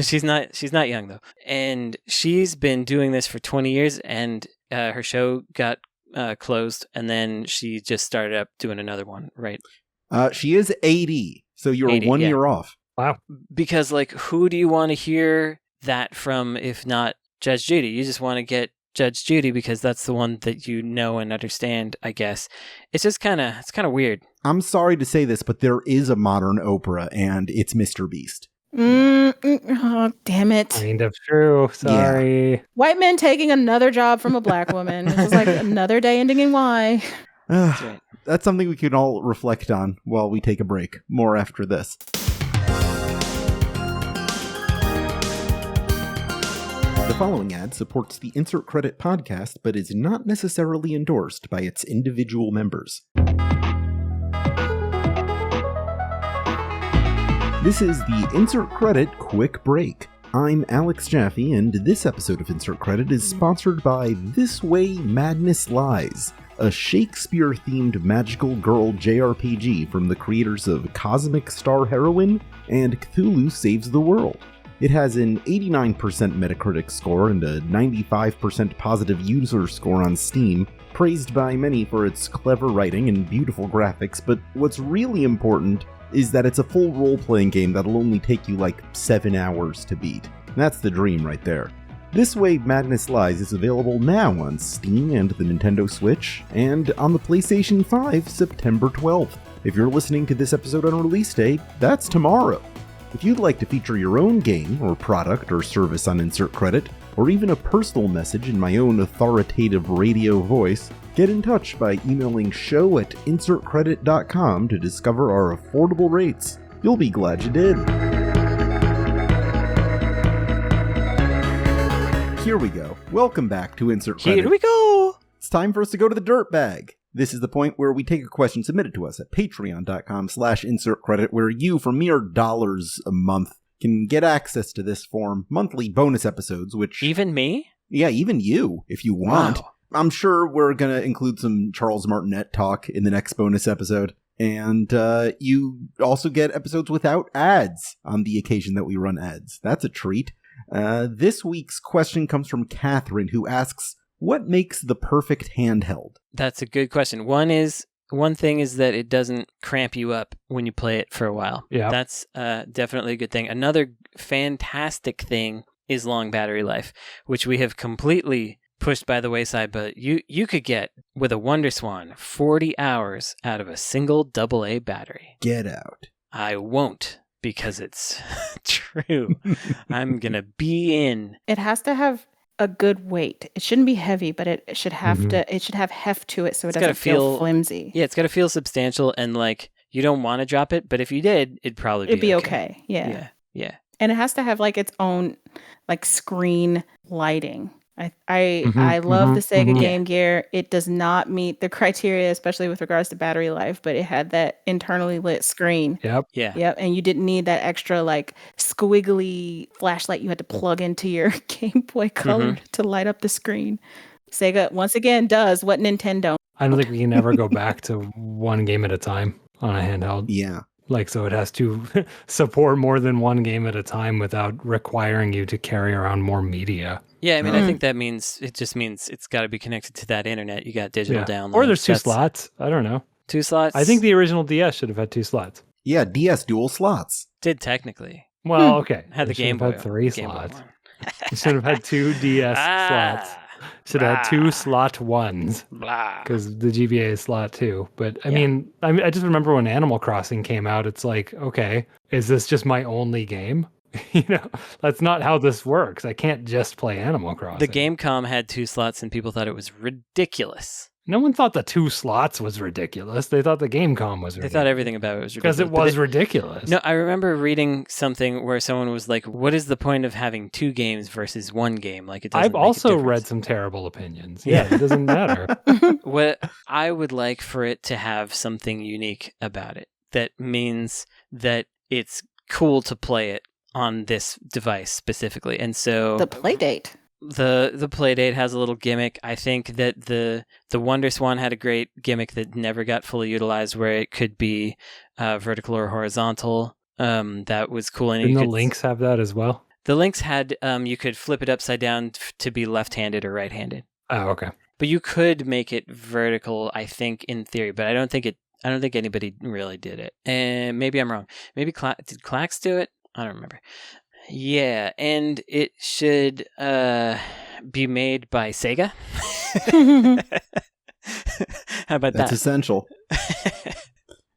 She's not young though. And she's been doing this for 20 years, and her show got closed, and then she just started up doing another one, right? She is 80, so you're 80, 1 year off. Wow. Because like, who do you want to hear that from if not Judge Judy? You just want to get Judge Judy because that's the one that you know and understand, I guess. It's just kind of weird. I'm sorry to say this, but there is a modern Oprah, and it's Mr. Beast. Oh, damn it. Kind of true. Sorry. Yeah. White men taking another job from a black woman. It's just like another day ending in Y. That's right. That's something we can all reflect on while we take a break. More after this. The following ad supports the Insert Credit podcast, but is not necessarily endorsed by its individual members. This is the Insert Credit Quick Break. I'm Alex Jaffe, and this episode of Insert Credit is sponsored by This Way Madness Lies, a Shakespeare-themed magical girl JRPG from the creators of Cosmic Star Heroine and Cthulhu Saves the World. It has an 89% Metacritic score and a 95% positive user score on Steam, praised by many for its clever writing and beautiful graphics, but what's really important is that it's a full role-playing game that'll only take you like 7 hours to beat. That's the dream right there. This Way Madness Lies is available now on Steam and the Nintendo Switch, and on the PlayStation 5 September 12th. If you're listening to this episode on release day, that's tomorrow. If you'd like to feature your own game or product or service on Insert Credit, or even a personal message in my own authoritative radio voice, get in touch by emailing show@insertcredit.com to discover our affordable rates. You'll be glad you did. Here we go. Welcome back to Insert Credit. Here we go! It's time for us to go to the dirt bag. This is the point where we take a question submitted to us at patreon.com/insertcredit, where you, for mere dollars a month, can get access to this form monthly bonus episodes, which... Even me? Yeah, even you, if you want. Wow. I'm sure we're going to include some Charles Martinet talk in the next bonus episode. And you also get episodes without ads on the occasion that we run ads. That's a treat. This week's question comes from Catherine, who asks, what makes the perfect handheld? That's a good question. One thing is that it doesn't cramp you up when you play it for a while. Yeah. That's definitely a good thing. Another fantastic thing is long battery life, which we have completely pushed by the wayside, but you could get, with a WonderSwan, 40 hours out of a single AA battery. Get out. I won't, because it's true. I'm going to be in. It has to have a good weight. It shouldn't be heavy, but it should have it should have heft to it, so it doesn't feel flimsy. Yeah, it's got to feel substantial, and like you don't want to drop it, but if you did, it'd be okay. Yeah. Yeah. And it has to have like its own like screen lighting. I love the Sega mhm. Game Gear. It does not meet the criteria, especially with regards to battery life, but it had that internally lit screen. Yep. Yeah. Yep, and you didn't need that extra like squiggly flashlight you had to plug into your Game Boy Color to light up the screen. Sega once again does what Nintendo. I don't think we can ever go back to one game at a time on a handheld. Yeah. Like, so it has to support more than one game at a time without requiring you to carry around more media. Yeah, I mean, I think that means it's got to be connected to that internet. You got digital download. Or there's two slots. I don't know. 2 slots? I think the original DS should have had 2 slots. Yeah, DS dual slots. did technically. Well, okay. Had the It should Game have Boy. had 3 Game Boy slots. one. You should have had 2 DS slots. Should have had 2 slot ones. Blah. Because the GBA is slot 2. But I mean, I just remember when Animal Crossing came out, it's like, okay, is this just my only game? You know, that's not how this works. I can't just play Animal Crossing. The Gamecom had 2 slots and people thought it was ridiculous. No one thought the 2 slots was ridiculous. They thought the Gamecom was ridiculous. They thought everything about it was ridiculous. Because it was ridiculous. No, I remember reading something where someone was like, what is the point of having 2 games versus 1 game? Like, it doesn't I've make a also difference. read some terrible opinions. Yeah, it doesn't matter. What I would like for it to have something unique about it. That means that it's cool to play it on this device specifically. And so The Playdate. the Playdate has a little gimmick. I think that the Wonder Swan had a great gimmick that never got fully utilized, where it could be vertical or horizontal. That was cool. And Didn't you the could, Lynx have that as well? The Lynx had you could flip it upside down to be left-handed or right-handed. Oh, okay. But you could make it vertical, I think, in theory. But I don't think anybody really did it. And maybe I'm wrong. Maybe did Clax do it? I don't remember. Yeah, and it should be made by Sega. How about That's that? essential.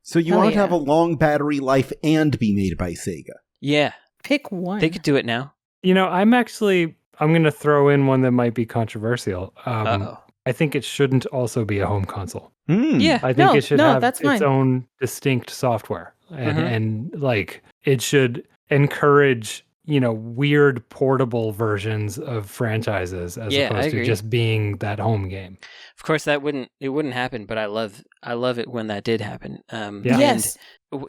So you Hell want to yeah. have a long battery life and be made by Sega. Yeah, Pick one. they could do it now. You know, I'm going to throw in one that might be controversial. Uh-oh. I think it shouldn't also be a home console. Yeah. I think No, it should no, have that's its fine. own distinct software. And, Mhm. and like, it should encourage, you know, weird portable versions of franchises as Yeah, I opposed to agree. just being that home game. Of course, it wouldn't happen, but I love it when that did happen. Yeah. And Yes.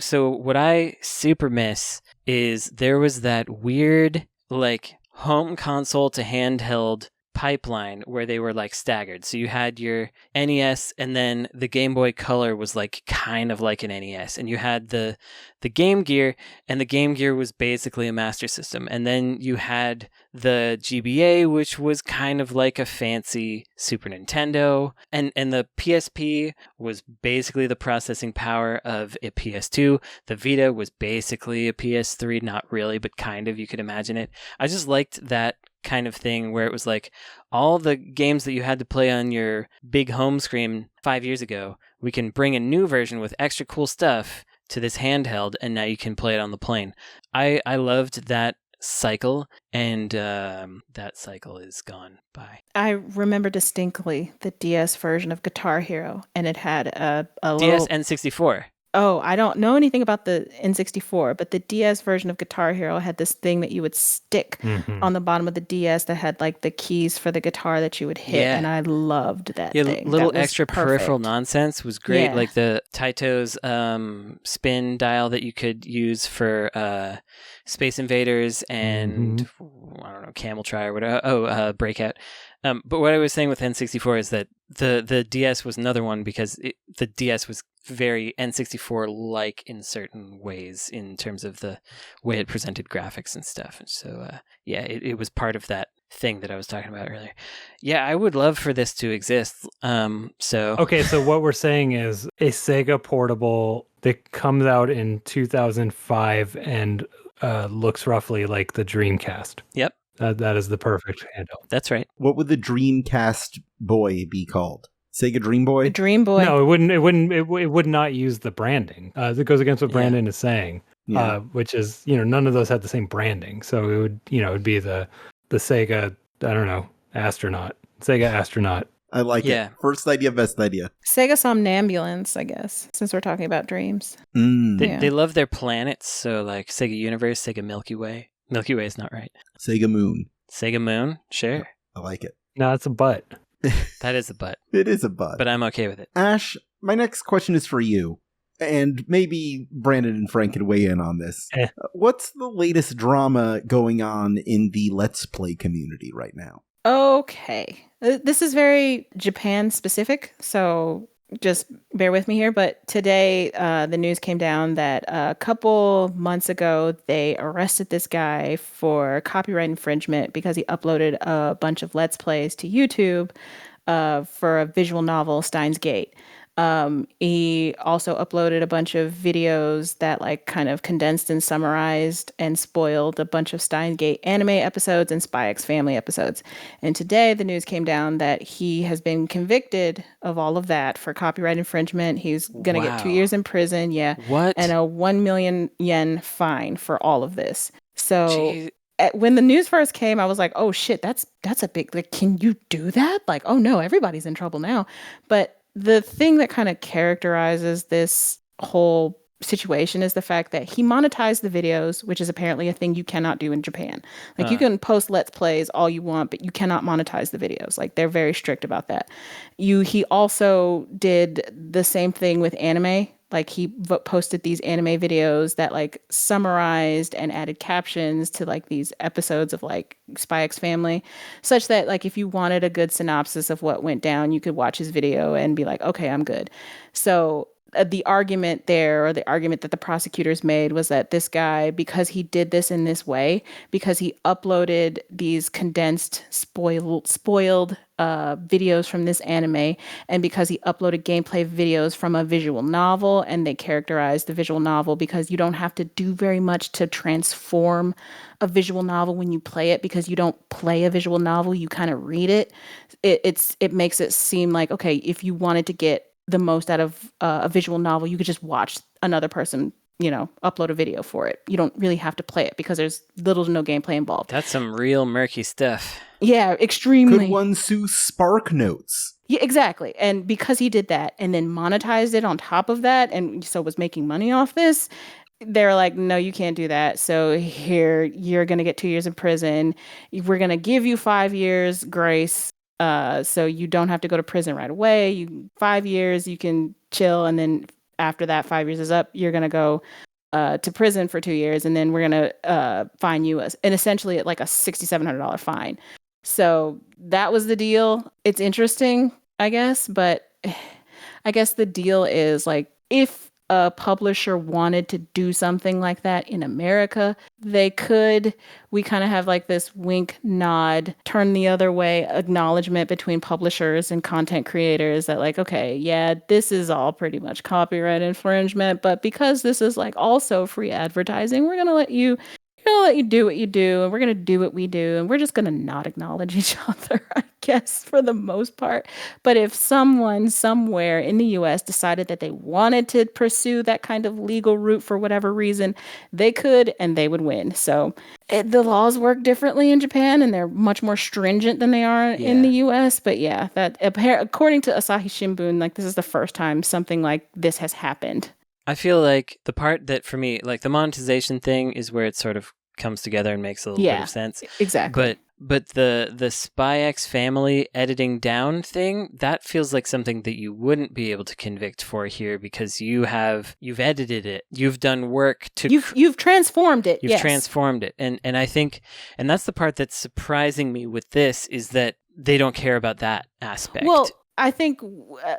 so what I super miss is there was that weird like home console to handheld pipeline where they were like staggered. So you had your NES and then the Game Boy Color was like kind of like an NES, and you had the Game Gear, and the Game Gear was basically a Master System, and then you had the GBA, which was kind of like a fancy Super Nintendo, and the PSP was basically the processing power of a PS2. The Vita was basically a PS3, not really, but kind of, you could imagine it. I just liked that kind of thing where it was like all the games that you had to play on your big home screen 5 years ago, we can bring a new version with extra cool stuff to this handheld, and now you can play it on the plane. I loved that cycle, and that cycle is gone by. I remember distinctly the DS version of Guitar Hero, and it had a DS little... N64. Oh, I don't know anything about the N64, but the DS version of Guitar Hero had this thing that you would stick on the bottom of the DS that had like the keys for the guitar that you would hit, Yeah. and I loved that Yeah, thing. little That was extra peripheral perfect. nonsense was great. Yeah. Like the Taito's spin dial that you could use for Space Invaders and I don't know, Camel Try or whatever. Breakout. But what I was saying with N64 is that the DS was another one because the DS was very N64-like in certain ways in terms of the way it presented graphics and stuff. And so, it was part of that thing that I was talking about earlier. Yeah, I would love for this to exist. Okay, so what we're saying is a Sega portable that comes out in 2005 and looks roughly like the Dreamcast. Yep, That is the perfect handle. that's right. What would the Dreamcast boy be called? Sega Dream Boy? The Dream Boy. No, it would not use the branding. That goes against what Brandon is saying, Yeah. which is, you know, none of those had the same branding. So it would, you know, it'd be the Sega, I don't know, Sega Astronaut. I like Yeah. it. First idea, best idea. Sega Somnambulance, I guess, since we're talking about dreams. They, Yeah. they love their planets, so like Sega Universe, Sega Milky Way. Milky Way is not right. Sega Moon. Sega Moon, sure. I like it. No, it's a butt. That is a butt. It is a butt. But I'm okay with it. Ash, my next question is for you. And maybe Brandon and Frank can weigh in on this. What's the latest drama going on in the Let's Play community right now? Okay. This is very Japan specific, so just bear with me here. But today, the news came down that a couple months ago, they arrested this guy for copyright infringement because he uploaded a bunch of Let's Plays to YouTube for a visual novel, Steins Gate. He also uploaded a bunch of videos that like kind of condensed and summarized and spoiled a bunch of Steins Gate anime episodes and Spy X Family episodes. And today the news came down that he has been convicted of all of that for copyright infringement. He's going to get 2 years in prison. Yeah. What? And a 1 million yen fine for all of this. So when the news first came, I was like, oh shit, that's a big, like, can you do that? Like, oh no, everybody's in trouble now. But the thing that kind of characterizes this whole situation is the fact that he monetized the videos, which is apparently a thing you cannot do in Japan. Like you can post Let's Plays all you want, but you cannot monetize the videos. Like they're very strict about that. He also did the same thing with anime. Like he posted these anime videos that like summarized and added captions to like these episodes of like Spy X Family, such that like if you wanted a good synopsis of what went down, you could watch his video and be like, okay, I'm good. So the argument there, or the argument that the prosecutors made, was that this guy, because he did this in this way, because he uploaded these condensed, spoiled videos from this anime, and because he uploaded gameplay videos from a visual novel, and they characterized the visual novel because you don't have to do very much to transform a visual novel when you play it, because you don't play a visual novel, you kind of read it. It makes it seem like, okay, if you wanted to get the most out of a visual novel, you could just watch another person, upload a video for it. You don't really have to play it because there's little to no gameplay involved. That's some real murky stuff. Yeah, extremely. Could one sue Spark Notes? Yeah, exactly. And because he did that and then monetized it on top of that, and so was making money off this, they're like, no, you can't do that. So here, you're going to get 2 years in prison. We're going to give you 5 years grace. So you don't have to go to prison right away. 5 years, you can chill. And then after that 5 years is up, you're going to go to prison for 2 years. And then we're going to fine you and essentially like a $6,700 fine. So that was the deal. It's interesting, I guess. But I guess the deal is like, if a publisher wanted to do something like that in America, they could. We kind of have like this wink, nod, turn the other way acknowledgement between publishers and content creators that like, okay, yeah, this is all pretty much copyright infringement, but because this is like also free advertising, we're going to let you do what you do, and we're going to do what we do, and we're just going to not acknowledge each other, I guess, for the most part. But if someone somewhere in the US decided that they wanted to pursue that kind of legal route for whatever reason, they could, and they would win. So the laws work differently in Japan, and they're much more stringent than they are in the US. But yeah, that according to Asahi Shimbun, like this is the first time something like this has happened. I feel like the part that for me, like the monetization thing is where it sort of comes together and makes a little bit of sense. Exactly. But the Spy X Family editing down thing, that feels like something that you wouldn't be able to convict for here because you've edited it. You've done work to you've transformed it. You've transformed it. And I think that's the part that's surprising me with this is that they don't care about that aspect. Well, I think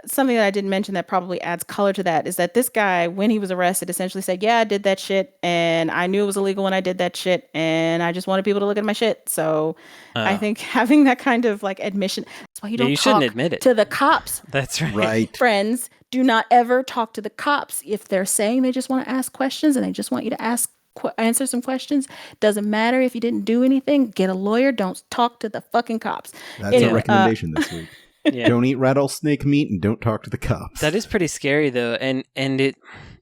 something that I didn't mention that probably adds color to that is that this guy, when he was arrested, essentially said, yeah, I did that shit, and I knew it was illegal when I did that shit, and I just wanted people to look at my shit. So I think having that kind of like admission, that's why you don't shouldn't admit it to the cops. That's right. Right. Friends, do not ever talk to the cops. If they're saying they just want to ask questions and they just want you to answer some questions, doesn't matter if you didn't do anything, get a lawyer, don't talk to the fucking cops. That's a recommendation this week. Yeah. Don't eat rattlesnake meat and don't talk to the cops. That is pretty scary though, and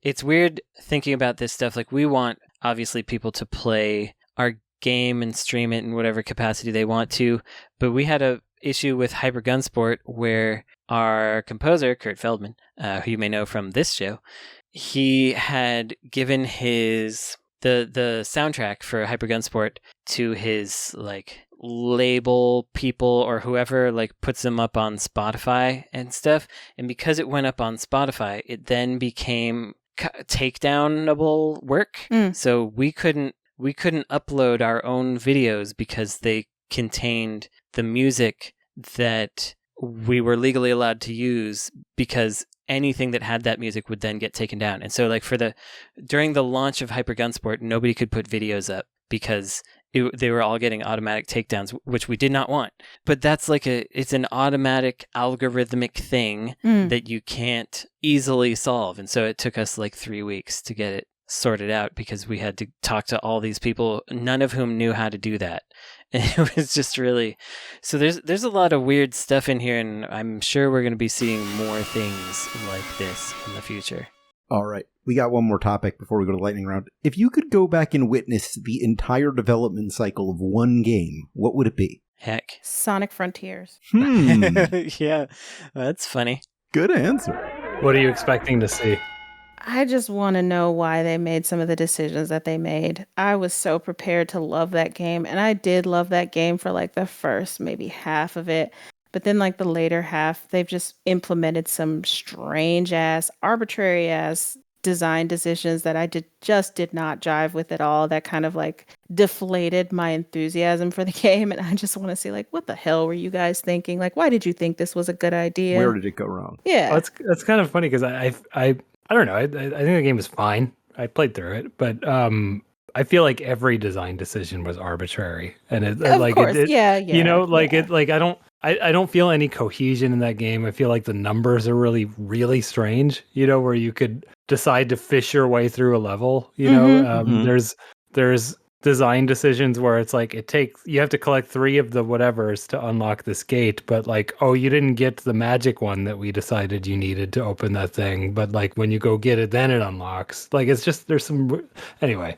it's weird thinking about this stuff. Like we want obviously people to play our game and stream it in whatever capacity they want to, but we had a issue with Hyper Gunsport where our composer Kurt Feldman, who you may know from this show, he had given his the soundtrack for Hyper Gun Sport to his like label people or whoever like puts them up on Spotify and stuff. And because it went up on Spotify, it then became takedownable work. So we couldn't upload our own videos because they contained the music that we were legally allowed to use, because anything that had that music would then get taken down. And so like during the launch of Hyper Gun Sport, nobody could put videos up because they were all getting automatic takedowns, which we did not want. But that's like it's an automatic algorithmic thing that you can't easily solve. And so it took us like 3 weeks to get it sorted out because we had to talk to all these people, none of whom knew how to do that. And it was just really, so there's a lot of weird stuff in here, and I'm sure we're going to be seeing more things like this in the future. All right. We got one more topic before we go to lightning round. If you could go back and witness the entire development cycle of one game, what would it be? Heck. Sonic Frontiers. Yeah, that's funny. Good answer. What are you expecting to see? I just want to know why they made some of the decisions that they made. I was so prepared to love that game, and I did love that game for like the first maybe half of it. But then like the later half, they've just implemented some strange ass, arbitrary ass design decisions that I just did not jive with at all. That kind of like deflated my enthusiasm for the game. And I just want to see like, what the hell were you guys thinking? Like, why did you think this was a good idea? Where did it go wrong? Yeah. Well, that's kind of funny because I don't know. I think the game is fine. I played through it, but I feel like every design decision was arbitrary, and Of course. Yeah. you know, like yeah. it, like I don't feel any cohesion in that game. I feel like the numbers are really, really strange. You know, where you could decide to fish your way through a level. You know, there's design decisions where it's like you have to collect 3 of the whatevers to unlock this gate, but like, oh, you didn't get the magic one that we decided you needed to open that thing, but like when you go get it, then it unlocks. Like it's just anyway.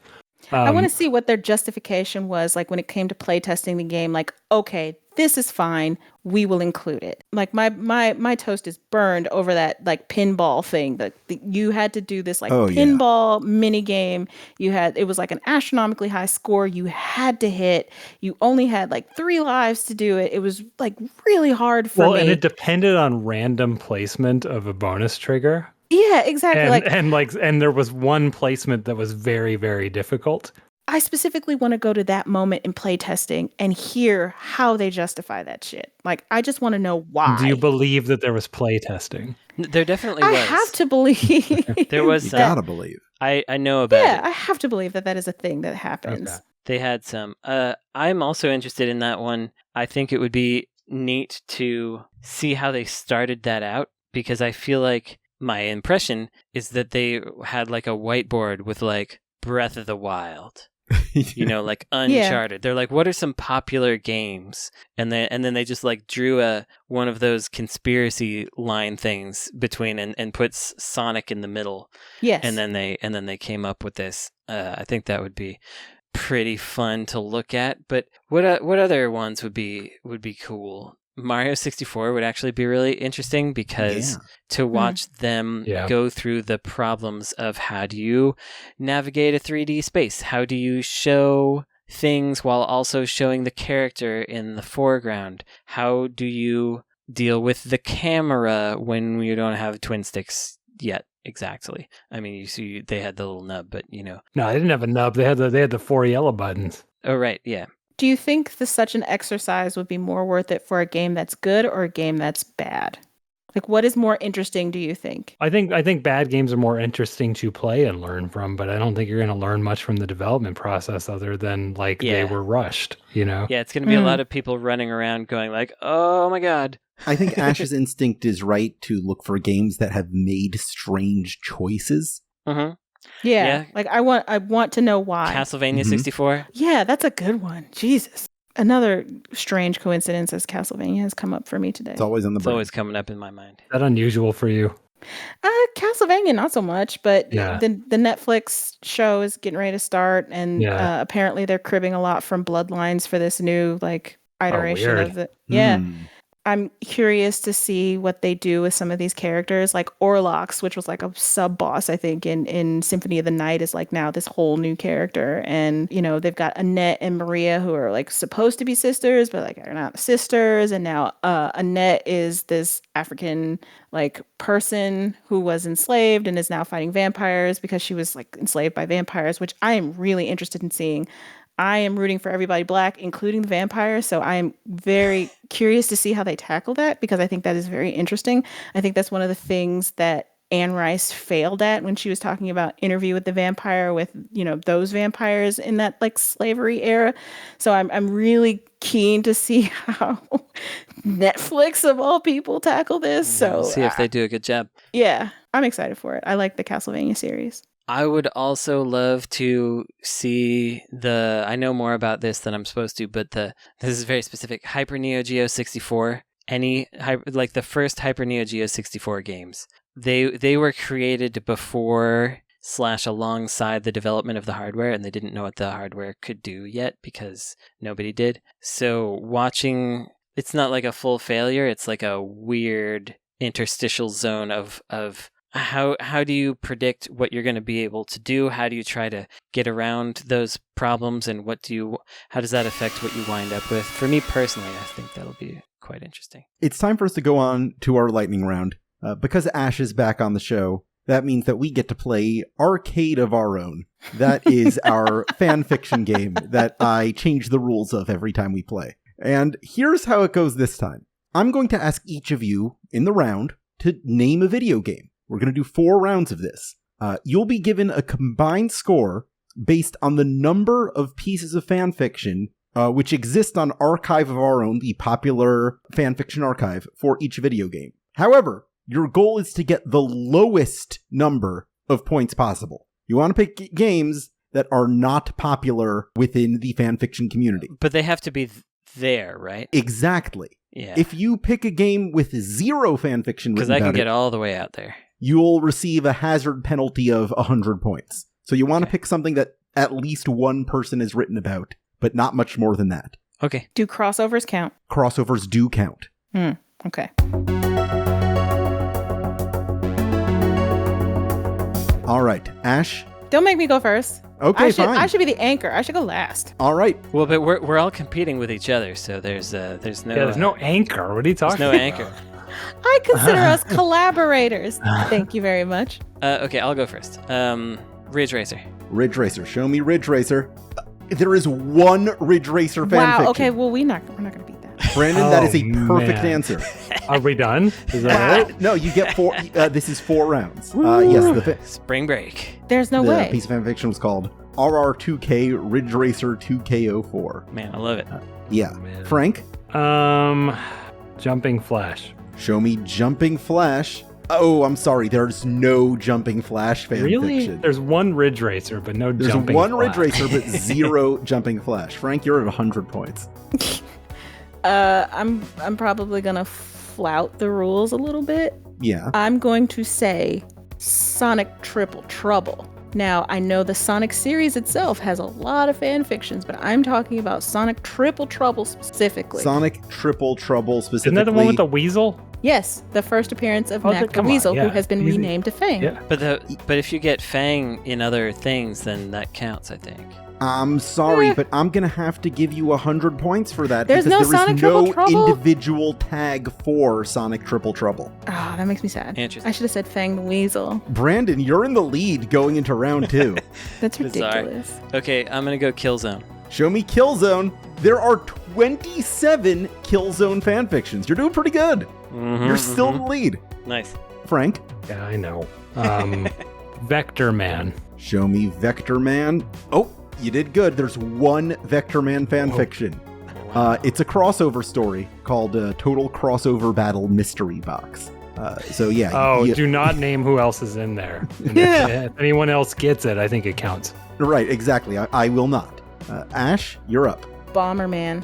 I want to see what their justification was, like when it came to playtesting the game. Like, okay, this is fine. We will include it. Like my toast is burned over that like pinball thing. That you had to do this like pinball mini game. It was like an astronomically high score you had to hit. You only had like 3 lives to do it. It was like really hard for me. Well, and it depended on random placement of a bonus trigger. Yeah, exactly. And there was one placement that was very, very difficult. I specifically want to go to that moment in playtesting and hear how they justify that shit. Like, I just want to know why. Do you believe that there was playtesting? There definitely was. I have to believe. There was. You gotta believe. I know about it. Yeah, I have to believe that is a thing that happens. Okay. They had some. I'm also interested in that one. I think it would be neat to see how they started that out, because I feel like my impression is that they had like a whiteboard with like Breath of the Wild, you know, like Uncharted. They're like, what are some popular games? And then they just like drew one of those conspiracy line things between and puts Sonic in the middle. Yes. And then they came up with this. I think that would be pretty fun to look at. But what other ones would be cool? Mario 64 would actually be really interesting, because to watch them go through the problems of how do you navigate a 3D space? How do you show things while also showing the character in the foreground? How do you deal with the camera when you don't have twin sticks yet? Exactly. I mean, you see they had the little nub, but you know. No, they didn't have a nub. They had the 4 yellow buttons. Oh, right. Yeah. Do you think such an exercise would be more worth it for a game that's good or a game that's bad? Like, what is more interesting, do you think? I think bad games are more interesting to play and learn from, but I don't think you're going to learn much from the development process other than like they were rushed, you know? Yeah, it's going to be a lot of people running around going like, oh my God. I think Ash's instinct is right to look for games that have made strange choices. Mm-hmm. Yeah. Like I want to know why. Castlevania 64? Yeah, that's a good one. Jesus. Another strange coincidence as Castlevania has come up for me today. It's always on the brain. It's always coming up in my mind. Is that unusual for you? Castlevania, not so much, but the Netflix show is getting ready to start, and apparently they're cribbing a lot from Bloodlines for this new like iteration of it. Yeah. I'm curious to see what they do with some of these characters, like Orlox, which was like a sub boss, I think, in Symphony of the Night, is like now this whole new character. And, you know, they've got Annette and Maria, who are like supposed to be sisters, but like are not sisters. And now Annette is this African like person who was enslaved and is now fighting vampires because she was like enslaved by vampires, which I am really interested in seeing. I am rooting for everybody black, including the vampires. So I am very curious to see how they tackle that, because I think that is very interesting. I think that's one of the things that Anne Rice failed at when she was talking about Interview with the Vampire, with, you know, those vampires in that like slavery era. So I'm really keen to see how Netflix of all people tackle this. So see if they do a good job. Yeah, I'm excited for it. I like the Castlevania series. I would also love to see I know more about this than I'm supposed to, but this is very specific. Hyper Neo Geo 64, like the first Hyper Neo Geo 64 games, they were created before / alongside the development of the hardware, and they didn't know what the hardware could do yet because nobody did. So watching, it's not like a full failure, it's like a weird interstitial zone of how do you predict what you're going to be able to do? How do you try to get around those problems, and how does that affect what you wind up with? For me personally, I think that'll be quite interesting. It's time for us to go on to our lightning round. Because Ash is back on the show, that means that we get to play Arcade of Our Own. That is our fan fiction game that I change the rules of every time we play. And here's how it goes this time. I'm going to ask each of you in the round to name a video game. We're going to do 4 rounds of this. You'll be given a combined score based on the number of pieces of fan fiction which exist on Archive of Our Own, the popular fan fiction archive, for each video game. However, your goal is to get the lowest number of points possible. You want to pick games that are not popular within the fan fiction community. But they have to be there, right? Exactly. Yeah. If you pick a game with 0 fan fiction written because I can about get it, all the way out there, you'll receive a hazard penalty of 100 points. So you want to pick something that at least one person has written about, but not much more than that. Okay. Do crossovers count? Crossovers do count. Okay. All right, Ash. Don't make me go first. Okay, fine. I should be the anchor. I should go last. All right. Well, but we're all competing with each other, so there's no anchor. What are you talking no about? anchor. I consider us collaborators. Thank you very much. Okay, I'll go first. Ridge Racer. Ridge Racer. Show me Ridge Racer. There is one Ridge Racer fan fiction. Wow. Okay. Well, we're not gonna beat that. Brandon, that is a perfect answer. Are we done? Is that it? No, you get 4. This is 4 rounds. Yes, Spring Break. There's no the way. piece of fan fiction was called RR2K Ridge Racer 2K04. Man, I love it. Yeah. Man. Frank? Jumping Flash. Show me Jumping Flash. Oh, I'm sorry. There's no Jumping Flash fan fiction. There's one Ridge Racer, but no There's Jumping one Flash. Ridge Racer, but 0 Jumping Flash. Frank, you're at 100 points. I'm probably gonna flout the rules a little bit. Yeah. I'm going to say Sonic Triple Trouble. Now, I know the Sonic series itself has a lot of fan fictions, but I'm talking about Sonic Triple Trouble specifically. Sonic Triple Trouble specifically. Isn't that the one with the weasel? Yes, the first appearance of Oh, Knack the come on, Weasel, yeah. who has been Easy. renamed to Fang. Yeah. But if you get Fang in other things, then that counts, I think. I'm sorry, but I'm going to have to give you 100 points for that. There's because no there Sonic is no Triple Trouble? individual tag for Sonic Triple Trouble. Oh, that makes me sad. Interesting. I should have said Fang the Weasel. Brandon, you're in the lead going into round 2. That's Bizarre. ridiculous. Okay, I'm going to go Killzone. Show me Killzone. There are 27 Killzone fanfictions. You're doing pretty good. You're still in the lead. Nice. Frank? Yeah, I know. Vector Man. Show me Vector Man. Oh, you did good. There's one Vector Man fanfiction. It's a crossover story called Total Crossover Battle Mystery Box. So yeah. Oh, do not name who else is in there. And if anyone else gets it, I think it counts. Right, exactly. I will not. Ash, you're up. Bomberman.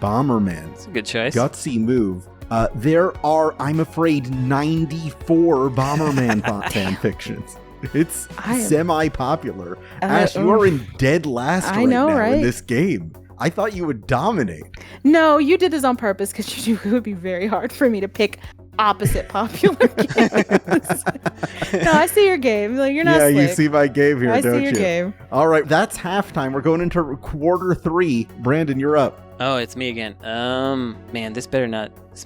Bomberman. It's a good choice. Gutsy move. There are, I'm afraid, 94 Bomberman fan fictions. It's semi-popular. Ash, you are in dead last I know, now right? in this game. I thought you would dominate. No, you did this on purpose because you knew it would be very hard for me to pick opposite popular games. No, I see your game. Like, you're not Yeah, slick. you see my game here, I don't see your you? game. All right, that's halftime. We're going into quarter 3. Brandon, you're up. Oh, it's me again. Man, this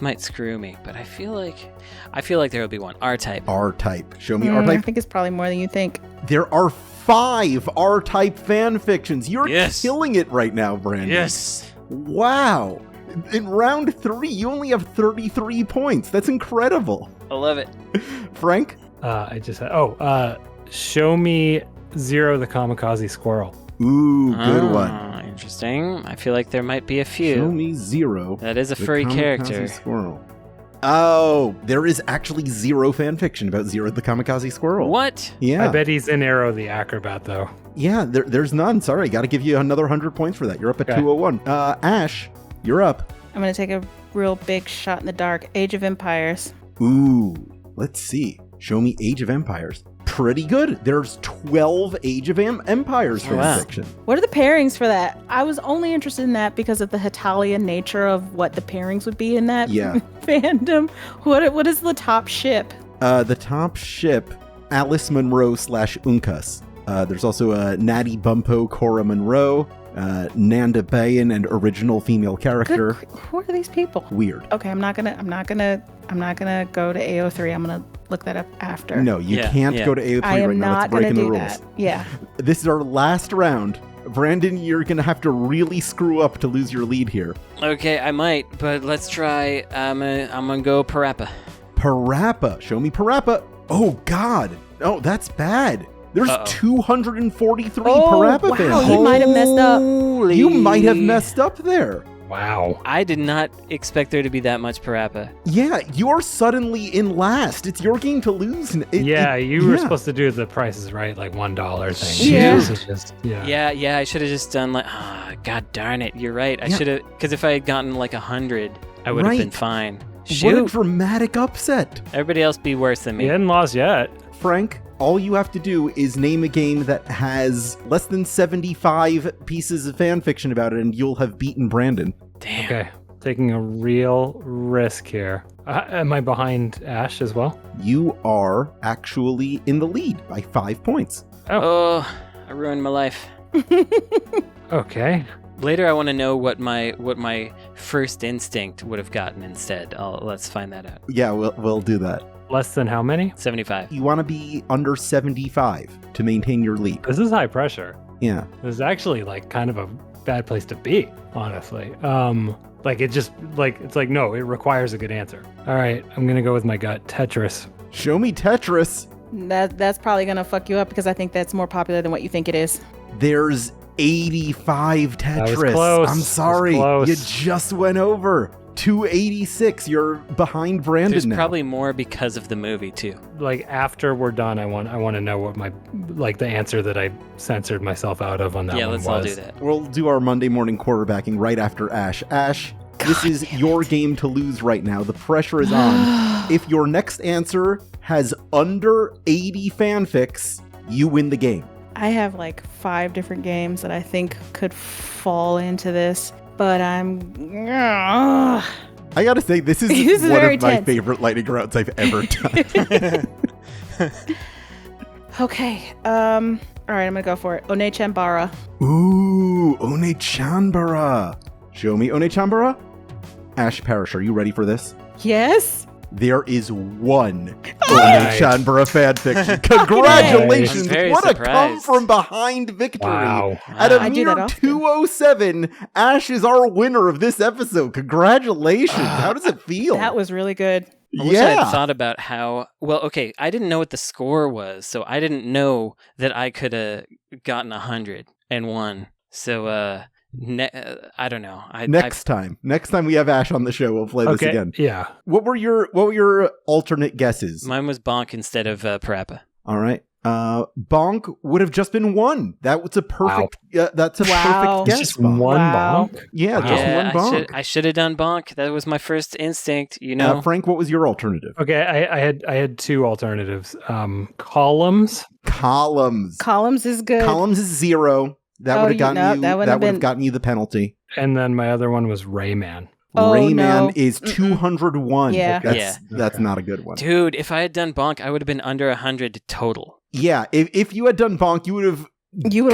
might screw me, but I feel like there will be one. R-type. R-type. Show me I R-type. think it's probably more than you think. There are 5 R-type fan fictions. You're Yes. killing it right now, Brandon. Yes. Wow. In round 3, you only have 33 points. That's incredible. I love it. Frank? I just had, show me Zero the Kamikaze Squirrel. Ooh, good one. Interesting. I feel like there might be a few. Show me Zero. That is a the furry Kamikaze character. Squirrel. Oh, there is actually 0 fan fiction about Zero the Kamikaze Squirrel. What? Yeah. I bet he's in Arrow the Acrobat, though. Yeah, there's none. Sorry, got to give you another 100 points for that. You're up at 201. Ash, you're up. I'm going to take a real big shot in the dark. Age of Empires. Ooh, let's see. Show me Age of Empires. Pretty good. There's 12 Age of Empires fan Wow. fiction. What are the pairings for that? I was only interested in that because of the Italian nature of what the pairings would be in that Yeah. fandom. What is the top ship? The top ship, Alice Munro / Uncas. There's also Natty Bumpo, Cora Monroe, Nanda Bayan, and original female character. Who are these people? Weird. Okay, I'm not gonna go to AO3. I'm gonna look that up after. No, you Yeah, can't yeah. go to AO3 I am right now. not It's gonna breaking the do rules. that. Yeah. This is our last round. Brandon, you're going to have to really screw up to lose your lead here. Okay, I might, but let's try. I'm gonna go Parappa. Parappa. Show me Parappa. Oh, God. Oh, that's bad. There's Uh-oh. 243 Oh, Parappa wow, fans. you might have messed up. You might have messed up there. Wow. I did not expect there to be that much Parappa. Yeah, you're suddenly in last. It's your game to lose. You were supposed to do the Price is Right, like $1 thing. Yeah. This is just, Yeah, I should have just done like, god darn it, you're right. I Yeah. should have, because if I had gotten like 100, I would have Right. been fine. What a Shoot, dramatic upset. everybody else be worse than me. He hadn't lost yet. Frank, all you have to do is name a game that has less than 75 pieces of fan fiction about it, and you'll have beaten Brandon. Damn. Okay, taking a real risk here. Am I behind Ash as well? You are actually in the lead by 5 points. Oh, I ruined my life. Okay. Later, I want to know what my first instinct would have gotten instead. Let's find that out. Yeah, we'll do that. Less than how many? 75. You want to be under 75 to maintain your lead. This is high pressure. Yeah. This is actually like kind of a bad place to be, honestly. No, it requires a good answer. All right, I'm gonna go with my gut. Tetris. Show me Tetris. That's probably gonna fuck you up because I think that's more popular than what you think it is. There's 85 That was Tetris. close. I'm That was sorry. close. You just went over. 286. You're behind Brandon There's now. probably more because of the movie too. Like after we're done, I want to know what my the answer that I censored myself out of on that Yeah, one let's was. all do that. We'll do our Monday morning quarterbacking right after Ash. Ash, this is your game to lose right now. The pressure is on. If your next answer has under 80 fanfics, you win the game. I have like 5 different games that I think could fall into this, but I gotta say, this is This is one very of my tense. favorite lightning rounds I've ever done. Okay. All right, I'm gonna go for it. One Chanbara. Ooh, One Chanbara. Show me One Chanbara. Ash Parrish, are you ready for this? Yes. There is one One Nice. Chanbara fanfiction. Congratulations! I'm very What a come surprised. from behind victory. Wow. At a I do that mere often. 207, Ash is our winner of this episode. Congratulations. How does it feel? That was really good. I wish I yeah. had thought about how. Well, okay, I didn't know what the score was, so I didn't know that I could have gotten 100 and won. So, I don't know. Next time we have Ash on the show, we'll play this Okay. again. Yeah. What were your alternate guesses? Mine was Bonk instead of Parappa. All right. Bonk would have just been one. That was a perfect. That's a Wow. perfect It's guess. just Bonk. one Wow. bonk. Yeah, just Yeah, one bonk. I should have done Bonk. That was my first instinct. You know. Frank, what was your alternative? Okay, I had 2 alternatives. Columns. Columns. Columns is good. Columns is 0. That would have gotten no, you. that That wouldn't have would have been- gotten you the penalty. And then my other one was Rayman. Oh, Rayman no. is 201. Yeah. That's not a good one. Dude, if I had done Bonk, I would have been under 100 total. Yeah, if you had done Bonk, you would have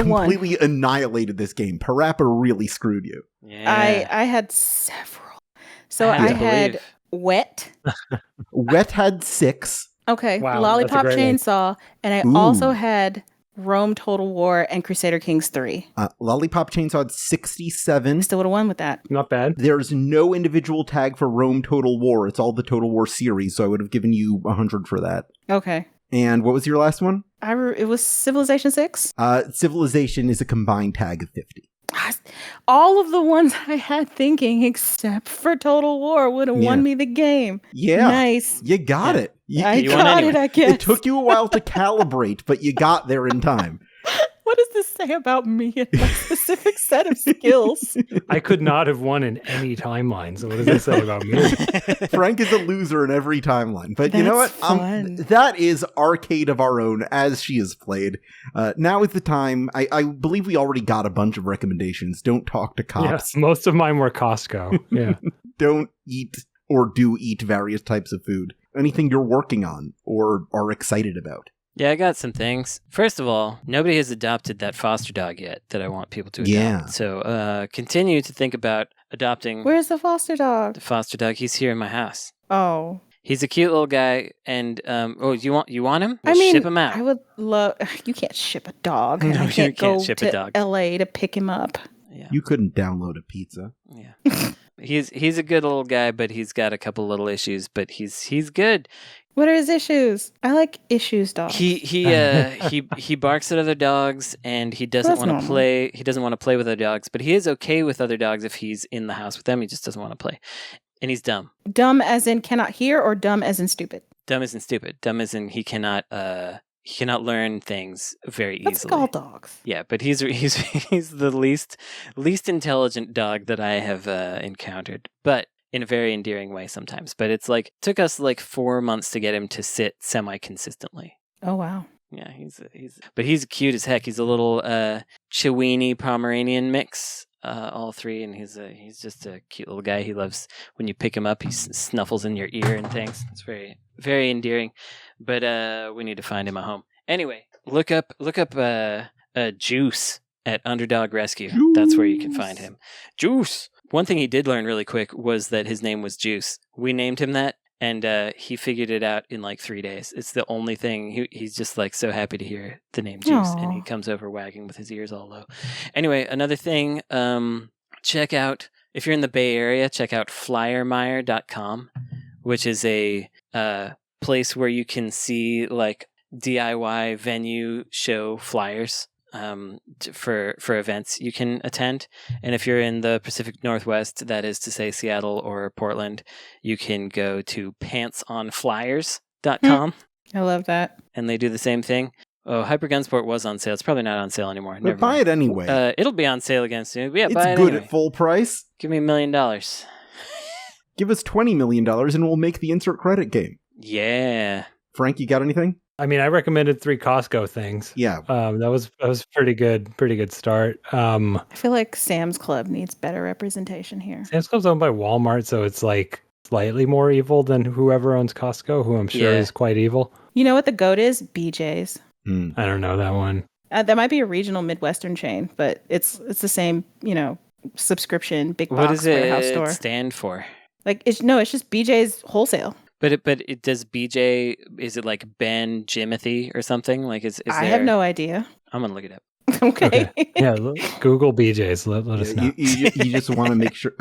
won. completely annihilated this game. Parappa really screwed you. Yeah. I had several. So I I had to had believe. Wet. Wet had 6. Okay. Wow, Lollipop that's a great one. Chainsaw. And I Ooh. also had Rome Total War and Crusader Kings 3. Lollipop Chainsaw had 67. Still would have won with that. Not bad. There's no individual tag for Rome Total War. It's all the Total War series, so I would have given you 100 for that. Okay. And what was your last one? It was Civilization 6. Civilization is a combined tag of 50. All of the ones I had thinking, except for Total War, would have won me the game. Yeah. Nice. You got it. I you won got anyway. it, I guess. It took you a while to calibrate, but you got there in time. What does this say about me and my specific set of skills? I could not have won in any timeline. So what does that say about me? Frank is a loser in every timeline. But you know what? That's fun. That is Arcade of Our Own as she is played. Now is the time. I believe we already got a bunch of recommendations. Don't talk to cops. Yes, most of mine were Costco. Yeah. Don't eat or do eat various types of food. Anything you're working on or are excited about. Yeah, I got some things. First of all, nobody has adopted that foster dog yet that I want people to adopt. Yeah. So continue to think about adopting Where's the foster dog? the foster dog. He's here in my house. Oh. He's a cute little guy, and you want him? I We'll mean, ship him out. I would love. You can't ship a dog. No, I you can't go can't ship to a dog. LA to pick him up. Yeah, You couldn't download a pizza. yeah. He's a good little guy, but he's got a couple little issues. But he's good. What are his issues? I like issues dogs. He barks at other dogs, and he doesn't That's want to normal. play. He doesn't want to play with other dogs, but he is okay with other dogs if he's in the house with them. He just doesn't want to play, and he's dumb. Dumb as in cannot hear, or dumb as in stupid. Dumb isn't stupid. Dumb isn't he cannot learn things very That's easily. like all dogs. Yeah, but he's the least intelligent dog that I have encountered, but in a very endearing way sometimes. But it's like took us like 4 months to get him to sit semi-consistently. Oh wow. Yeah, he's cute as heck. He's a little Chiweenie Pomeranian mix, all three, and he's just a cute little guy. He loves when you pick him up. He snuffles in your ear and things. It's very very endearing. But we need to find him a home. Anyway, look up Juice at Underdog Rescue. Juice. That's where you can find him. Juice. One thing he did learn really quick was that his name was Juice. We named him that, and he figured it out in like 3 days. It's the only thing. He's just like so happy to hear the name Juice, and he Aw. comes over wagging with his ears all low. Anyway, another thing, check out, if you're in the Bay Area, check out flyermeyer.com, which is a place where you can see like DIY venue show flyers for events you can attend. And if you're in the Pacific Northwest, that is to say Seattle or Portland, you can go to pantsonflyers.com I love that. and they do the same thing. Oh, Hyper Gunsport was on sale. It's probably not on sale anymore. But Never buy mind. it anyway. It'll be on sale again soon. Yeah, it's buy it good anyway. at full price. Give me $1 million. Give us $20 million and we'll make the insert credit game. Yeah. Frank, you got anything? I mean, I recommended 3 Costco things. Yeah. That was pretty good start. I feel like Sam's Club needs better representation here. Sam's Club's owned by Walmart, so it's like slightly more evil than whoever owns Costco, who I'm sure Yeah. is quite evil. You know what the goat is? BJ's. I don't know that one. That might be a regional Midwestern chain, but it's the same, subscription big What box does warehouse it store. stand for? Like it's just BJ's wholesale. But it does BJ, is it like Ben Jimothy or something? Like is I have no idea. I'm gonna look it up. Okay. Yeah, Google BJ's. Let us know. You just want to make sure.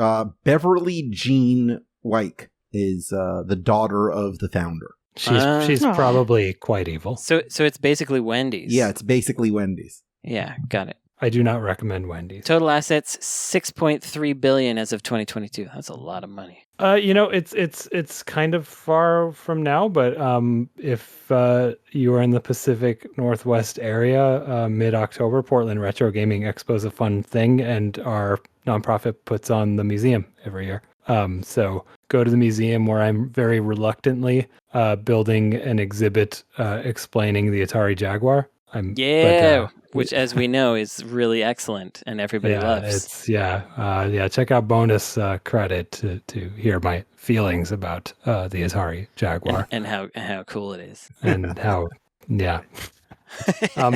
Beverly Jean Wyke is the daughter of the founder. She's Aw. probably quite evil. So it's basically Wendy's. Yeah, it's basically Wendy's. Yeah, got it. I do not recommend Wendy's. Total assets $6.3 billion as of 2022. That's a lot of money. It's kind of far from now, but if you are in the Pacific Northwest area, mid-October, Portland Retro Gaming Expo is a fun thing, and our nonprofit puts on the museum every year. So go to the museum, where I'm very reluctantly building an exhibit explaining the Atari Jaguar. Which, as we know, is really excellent and everybody loves. Check out bonus credit to hear my feelings about the Atari Jaguar and how cool it is, and how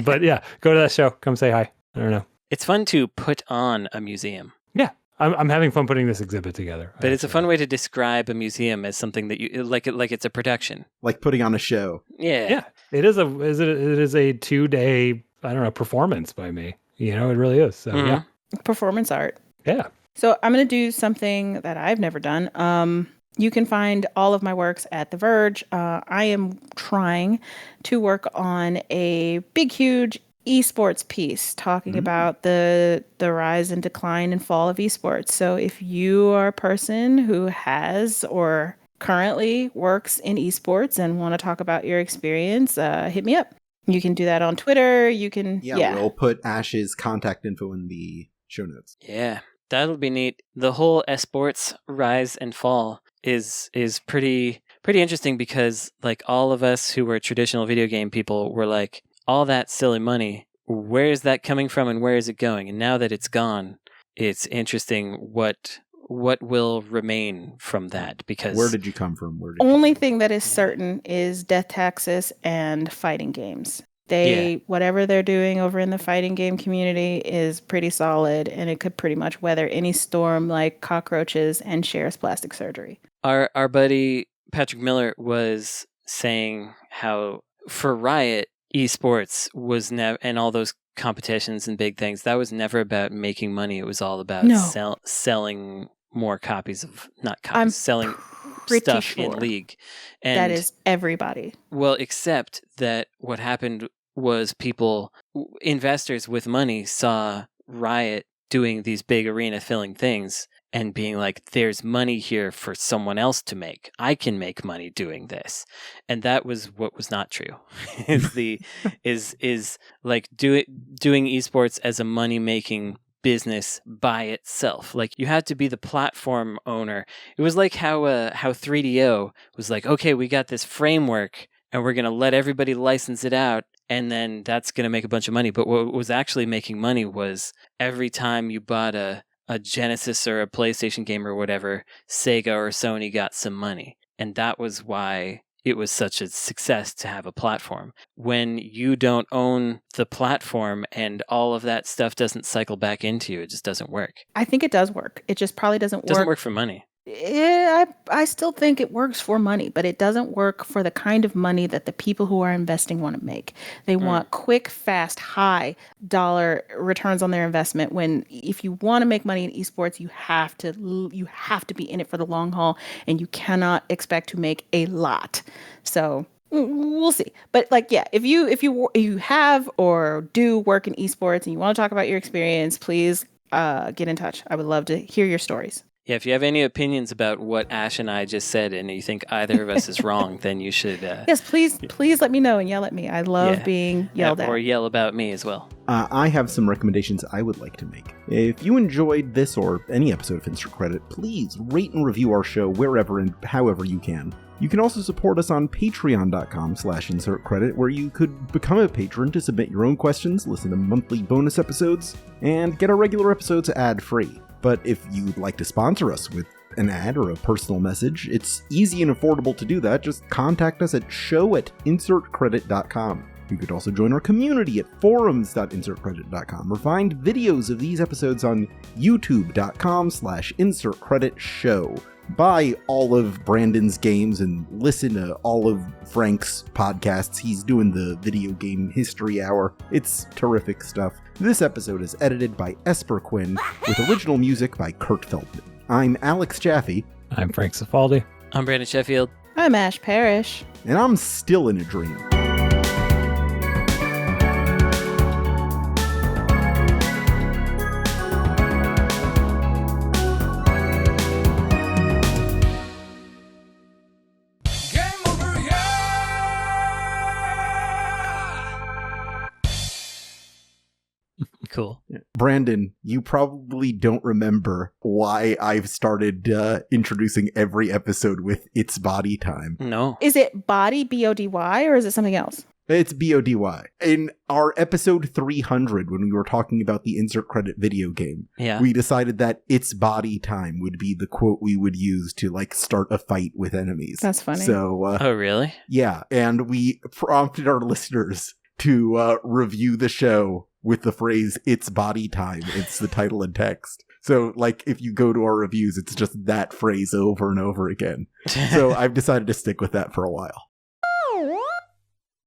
but yeah, go to that show. Come say hi. I don't know. It's fun to put on a museum. Yeah, I'm having fun putting this exhibit together. But it's a fun way to describe a museum as something that you like it's a production, like putting on a show. Yeah. It is a 2-day performance by me. You know, it really is. So yeah, performance art. Yeah. So I'm going to do something that I've never done. You can find all of my works at The Verge. I am trying to work on a big, huge esports piece talking about the rise and decline and fall of esports. So if you are a person who has or currently works in esports and want to talk about your experience, hit me up. You can do that on Twitter. You can, we'll put Ash's contact info in the show notes. Yeah, that'll be neat. The whole esports rise and fall is pretty interesting because like all of us who were traditional video game people were like, all that silly money, where is that coming from and where is it going? And now that it's gone, it's interesting what will remain from that, because where did you come from? Only thing that is certain is death taxes and fighting games. Whatever they're doing over in the fighting game community is pretty solid, and it could pretty much weather any storm like cockroaches and Cher's plastic surgery. Our buddy Patrick Miller was saying how for Riot, esports was never, and all those competitions and big things, that was never about making money. It was all about selling more copies of, selling stuff in League. And that is everybody. Well, except that what happened was investors with money saw Riot doing these big arena filling things and being like, there's money here for someone else to make. I can make money doing this. And that was what was not true. is like doing esports as a money-making business by itself. Like you had to be the platform owner. It was like how 3DO was like, okay, we got this framework and we're going to let everybody license it out, and then that's going to make a bunch of money. But what was actually making money was every time you bought a Genesis or a PlayStation game or whatever, Sega or Sony got some money. And that was why it was such a success to have a platform. When you don't own the platform and all of that stuff doesn't cycle back into you, it just doesn't work. I think it does work. It just probably doesn't work. It doesn't work for money. Yeah, I still think it works for money, but it doesn't work for the kind of money that the people who are investing want to make. They want quick, fast, high dollar returns on their investment. When if you want to make money in esports, you have to be in it for the long haul, and you cannot expect to make a lot. So we'll see. But if you have or do work in esports and you want to talk about your experience, please get in touch. I would love to hear your stories. Yeah, if you have any opinions about what Ash and I just said and you think either of us is wrong, then you should... yes, please let me know and yell at me. I love being yelled at. Or yell about me as well. I have some recommendations I would like to make. If you enjoyed this or any episode of Insert Credit, please rate and review our show wherever and however you can. You can also support us on patreon.com/insertcredit, where you could become a patron to submit your own questions, listen to monthly bonus episodes, and get our regular episodes ad-free. But if you'd like to sponsor us with an ad or a personal message, it's easy and affordable to do that. Just contact us at show@insertcredit.com. You could also join our community at forums.insertcredit.com or find videos of these episodes on youtube.com/insertcreditshow. Buy all of Brandon's games and listen to all of Frank's podcasts. He's doing the video game history hour. It's terrific stuff. This episode is edited by Esper Quinn with original music by Kurt Feldman. I'm Alex Jaffe. I'm Frank Cifaldi. I'm Brandon Sheffield. I'm Ash Parrish. And I'm still in a dream. Cool. Brandon, you probably don't remember why I've started introducing every episode with It's Body Time. No. Is it body, B-O-D-Y, or is it something else? It's B-O-D-Y. In our episode 300, when we were talking about the insert credit video game, Yeah. we decided that "it's body time" would be the quote we would use to, like, start a fight with enemies. That's funny. So, Oh, really? yeah, and we prompted our listeners to review the show with the phrase "it's body time." It's the title and text. So, like, if you go to our reviews, it's just that phrase over and over again. So I've decided to stick with that for a while.